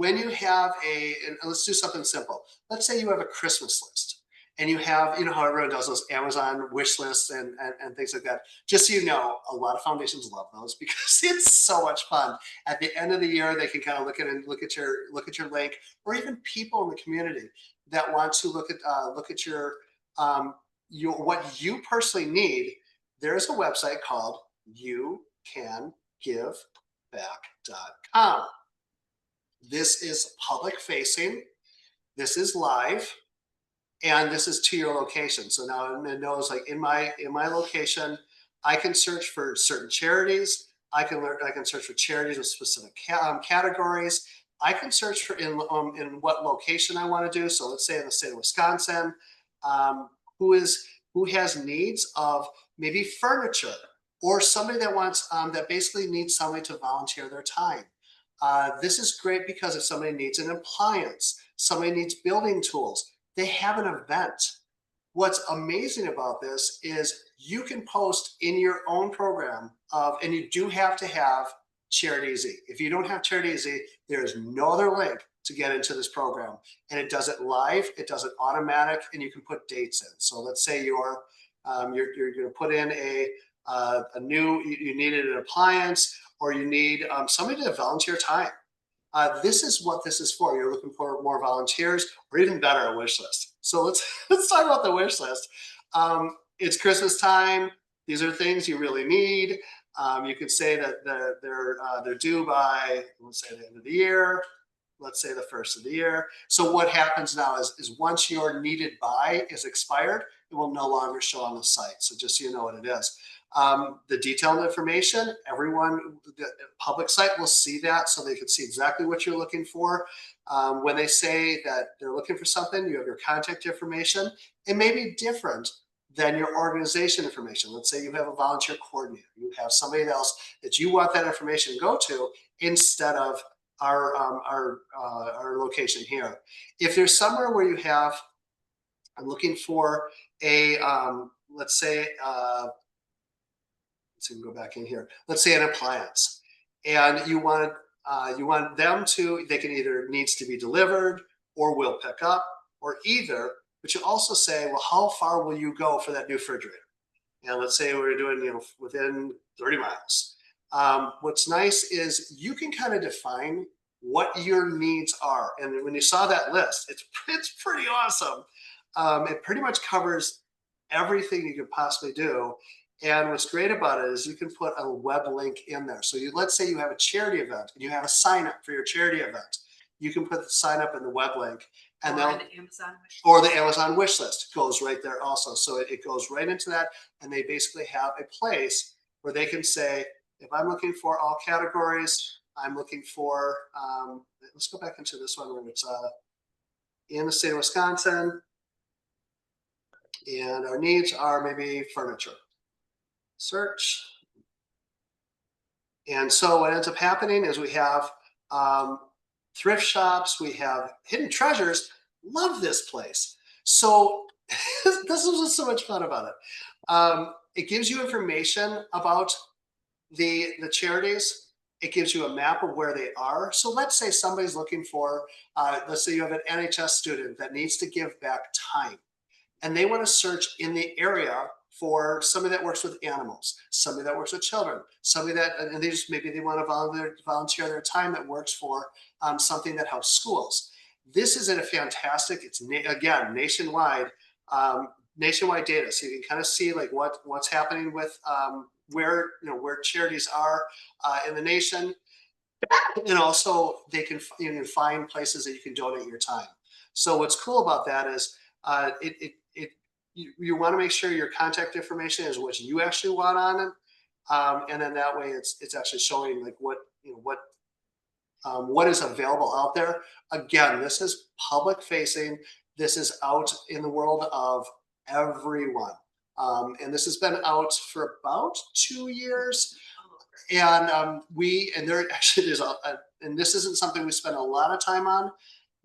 you have and let's do something simple. Let's say you have a Christmas list and you have, how everyone does those Amazon wish lists and things like that. Just so you know, a lot of foundations love those because it's so much fun. At the end of the year, they can kind of look at your link, or even people in the community that want to look at your what you personally need. There's a website called youcangiveback.com. This is public facing, this is live, and this is to your location. So now it knows, like in my location, I can search for certain charities. I can search for charities with specific categories. I can search for in what location I want to do. So let's say in the state of Wisconsin, who has needs of maybe furniture, or somebody that wants that basically needs somebody to volunteer their time. This is great because if somebody needs an appliance, somebody needs building tools, they have an event. What's amazing about this is you can post in your own program and you do have to have CharityEZ. If you don't have CharityEZ, there is no other link to get into this program. And it does it live, it does it automatic, and you can put dates in. So let's say you're going to put in you needed an appliance, or you need somebody to volunteer time. This is what this is for. You're looking for more volunteers, or even better, a wish list. So let's talk about the wish list. It's Christmas time. These are things you really need. You can say that they're due by, let's say, the end of the year. Let's say the first of the year. So what happens now is once your needed by is expired, it will no longer show on the site. So just so you know what it is. The detailed information, everyone, the public site will see that, so they can see exactly what you're looking for. When they say that they're looking for something, you have your contact information. It may be different than your organization information. Let's say you have a volunteer coordinator, you have somebody else that you want that information to go to instead of our location here. If there's somewhere where you have, I'm looking for a, let's say, let's see, go back in here. Let's say an appliance, and you want them to, they can either needs to be delivered or will pick up or either, but you also say, well, how far will you go for that new refrigerator? And let's say we're doing, within 30 miles. What's nice is you can kind of define what your needs are. And when you saw that list, it's pretty awesome. It pretty much covers everything you could possibly do. And what's great about it is you can put a web link in there. So let's say you have a charity event and you have a sign up for your charity event. You can put the sign up in the web link, and
or the Amazon wish list.
Or the Amazon wish list goes right there also. So it goes right into that, and they basically have a place where they can say, if I'm looking for all categories, I'm looking for, let's go back into this one where it's in the state of Wisconsin, and our needs are maybe furniture. Search. And so what ends up happening is we have thrift shops, we have hidden treasures. Love this place. So this was just so much fun about it. It gives you information about the charities. It gives you a map of where they are. So let's say somebody's looking for, let's say you have an NHS student that needs to give back time, and they want to search in the area for somebody that works with animals, somebody that works with children, somebody that, and they just, maybe they want to volunteer their time that works for something that helps schools. This is a fantastic, it's again, nationwide data. So you can kind of see like what's happening with where charities are in the nation. And also you can find places that you can donate your time. So what's cool about that is you want to make sure your contact information is what you actually want on it, and then that way it's actually showing like what is available out there. Again, this is public facing. This is out in the world of everyone, and this has been out for about 2 years. And there actually is and this isn't something we spend a lot of time on.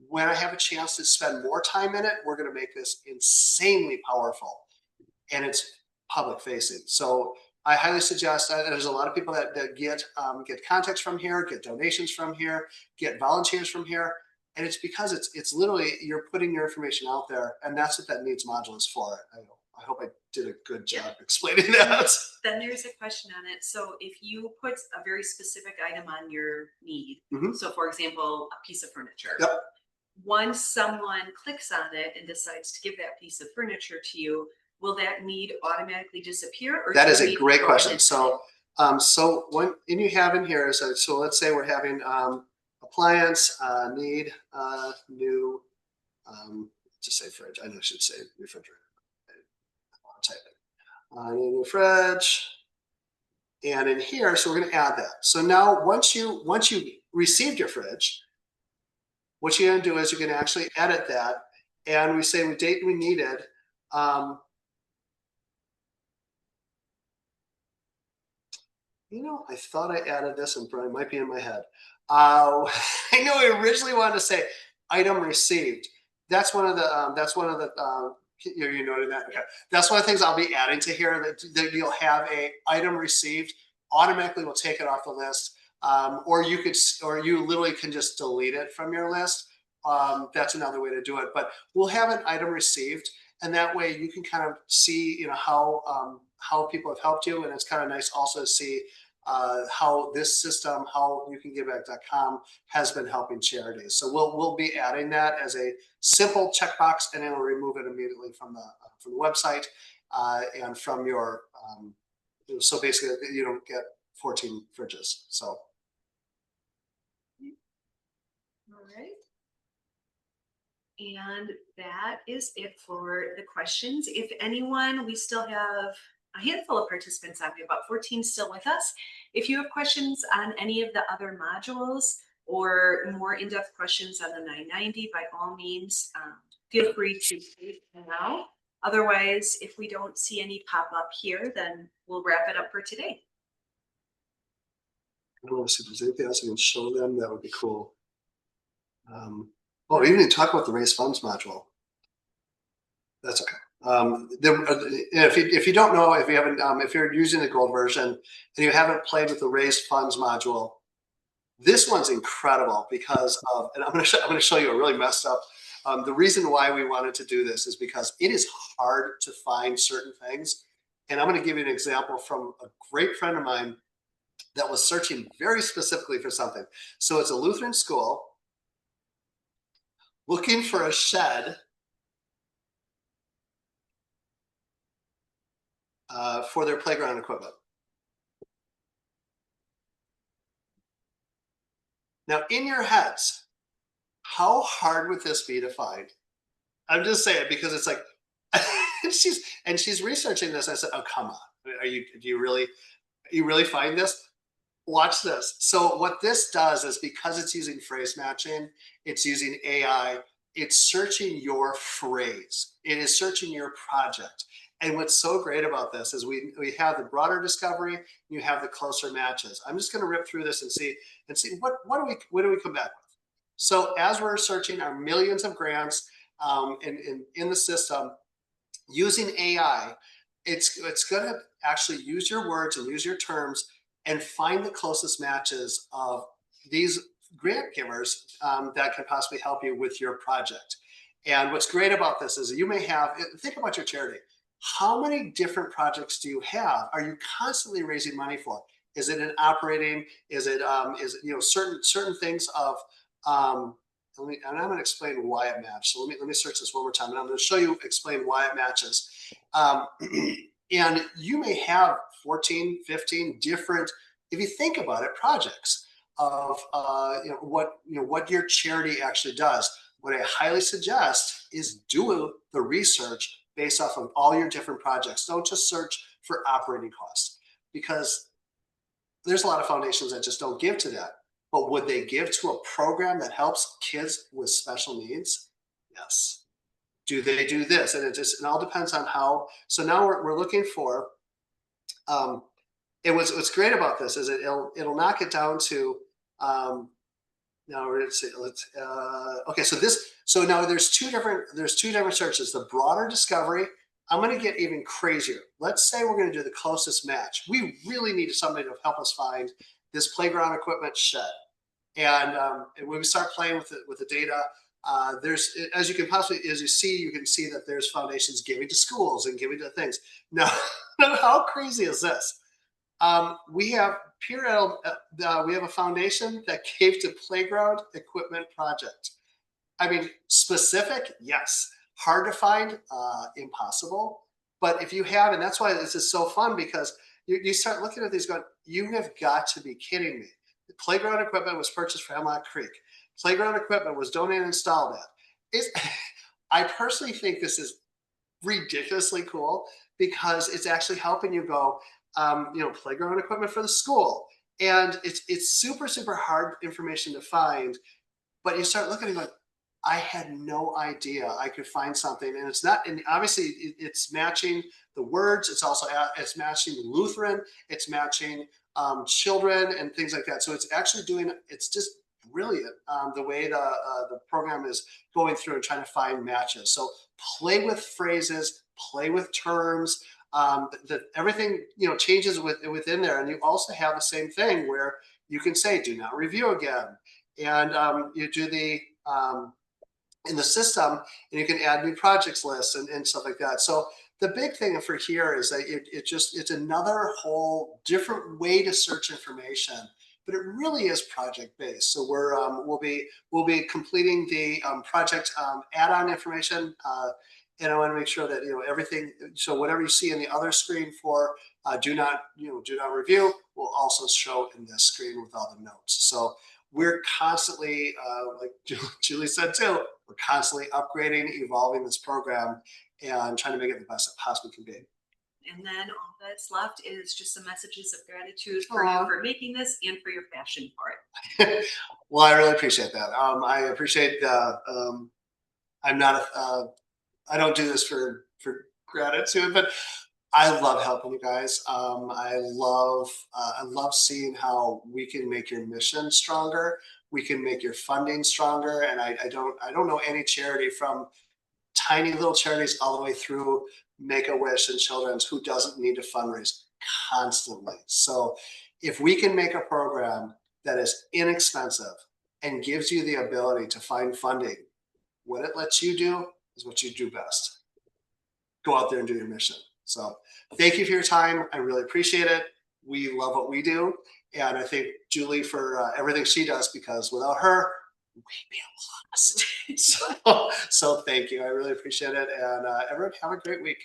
When I have a chance to spend more time in it, we're going to make this insanely powerful, and it's public facing. So I highly suggest that. There's a lot of people that get contacts from here, get donations from here, get volunteers from here, and it's because it's literally you're putting your information out there, and that's what that needs module is for. I hope I did a good job explaining that.
Then there's a question on it. So if you put a very specific item on your need, so for example, a piece of furniture.
Yep.
Once someone clicks on it and decides to give that piece of furniture to you, will that need automatically disappear? Or
that is a great question. So when you have in here, so let's say we're having appliance need new, just say fridge. I know I should say refrigerator. I'll type it. New fridge, and in here, so we're going to add that. So now once you received your fridge, what you're going to do is you're going to actually edit that, and we say the date we needed. I thought I added this, and it might be in my head. I know I originally wanted to say item received. That's one of the. You noted that? Okay. That's one of the things I'll be adding to here. That you'll have a item received. Automatically, will take it off the list. Or you literally can just delete it from your list. That's another way to do it. But we'll have an item received, and that way you can kind of see, how people have helped you, and it's kind of nice also to see how this system, how youcangivback.com has been helping charities. So we'll be adding that as a simple checkbox, and it'll remove it immediately from the website and from your so basically you don't get 14 fridges. So.
All right. And that is it for the questions. If anyone, we still have a handful of participants on, we have about 14 still with us. If you have questions on any of the other modules or more in-depth questions on the 990, by all means, feel free to speak now. Otherwise, if we don't see any pop up here, then we'll wrap it up for today.
I don't want to see if there's anything else I can show them. That would be cool. Oh, even talk about the raise funds module. That's okay. If you don't know, if you haven't, if you're using the gold version and you haven't played with the raise funds module, this one's incredible because of, and I'm going to show you a really messed up. The reason why we wanted to do this is because it is hard to find certain things. And I'm going to give you an example from a great friend of mine that was searching very specifically for something. So it's a Lutheran school looking for a shed for their playground equipment. Now, in your heads, how hard would this be to find? I'm just saying because it's like, she's researching this. I said, oh, come on. Do you really find this? Watch this. So what this does is because it's using phrase matching, it's using AI, it's searching your phrase. It is searching your project. And what's so great about this is we have the broader discovery, you have the closer matches. I'm just going to rip through this and see what do we come back with. So as we're searching our millions of grants in the system, using AI, it's going to actually use your words and use your terms and find the closest matches of these grant givers that can possibly help you with your project. And what's great about this is you may have, think about your charity. How many different projects do you have? Are you constantly raising money for? Is it an operating? Is it certain things of and I'm going to explain why it matches. So let me search this one more time, and I'm going to show you explain why it matches. And you may have 14, 15 different, if you think about it, projects of what your charity actually does. What I highly suggest is do the research based off of all your different projects. Don't just search for operating costs, because there's a lot of foundations that just don't give to that. But would they give to a program that helps kids with special needs? Yes. Do they do this? And it all depends on how. So now we're looking for. What's great about this is it'll knock it down to. Now let's see. Okay, so now there's two different searches. The broader discovery. I'm going to get even crazier. Let's say we're going to do the closest match. We really need somebody to help us find this playground equipment shed. And when we start playing with the data, there's, as you see, you can see that there's foundations giving to schools and giving to things. Now, how crazy is this? We have we have a foundation that gave to playground equipment project. I mean, specific, yes. Hard to find, impossible. But if you have, and that's why this is so fun, because you start looking at these going, you have got to be kidding me. The playground equipment was purchased for Hemlock Creek. Playground equipment was donated and installed at. I personally think this is ridiculously cool because it's actually helping you go, playground equipment for the school. And it's super, super hard information to find, but you start looking and going, I had no idea I could find something. And it's not, and obviously it's matching the words. It's matching Lutheran, it's matching children and things like that. So it's actually it's just brilliant the way the program is going through and trying to find matches. So play with phrases, play with terms, that everything, changes within there. And you also have the same thing where you can say, do not review again. And you do the, in the system, and you can add new projects lists and stuff like that. So the big thing for here is that it's another whole different way to search information, but it really is project based. So we'll be completing the project add-on information And I want to make sure that, everything, so whatever you see in the other screen for do not review will also show in this screen with all the notes. So we're constantly, like Julie said too, we're constantly upgrading, evolving this program and trying to make it the best it possibly can be.
And then all that's left is just some messages of gratitude for
Aw.
you for making this and for your passion for it.
Well, I really appreciate that. I appreciate I'm not I don't do this for gratitude, but I love helping you guys. I love seeing how we can make your mission stronger. We can make your funding stronger. And I don't know any charity, from tiny little charities all the way through Make-A-Wish and Children's, who doesn't need to fundraise constantly. So if we can make a program that is inexpensive and gives you the ability to find funding, what it lets you do is what you do best. Go out there and do your mission. So thank you for your time. I really appreciate it. We love what we do. And I thank Julie for everything she does, because without her, we'd be lost. So thank you. I really appreciate it. And everyone have a great week.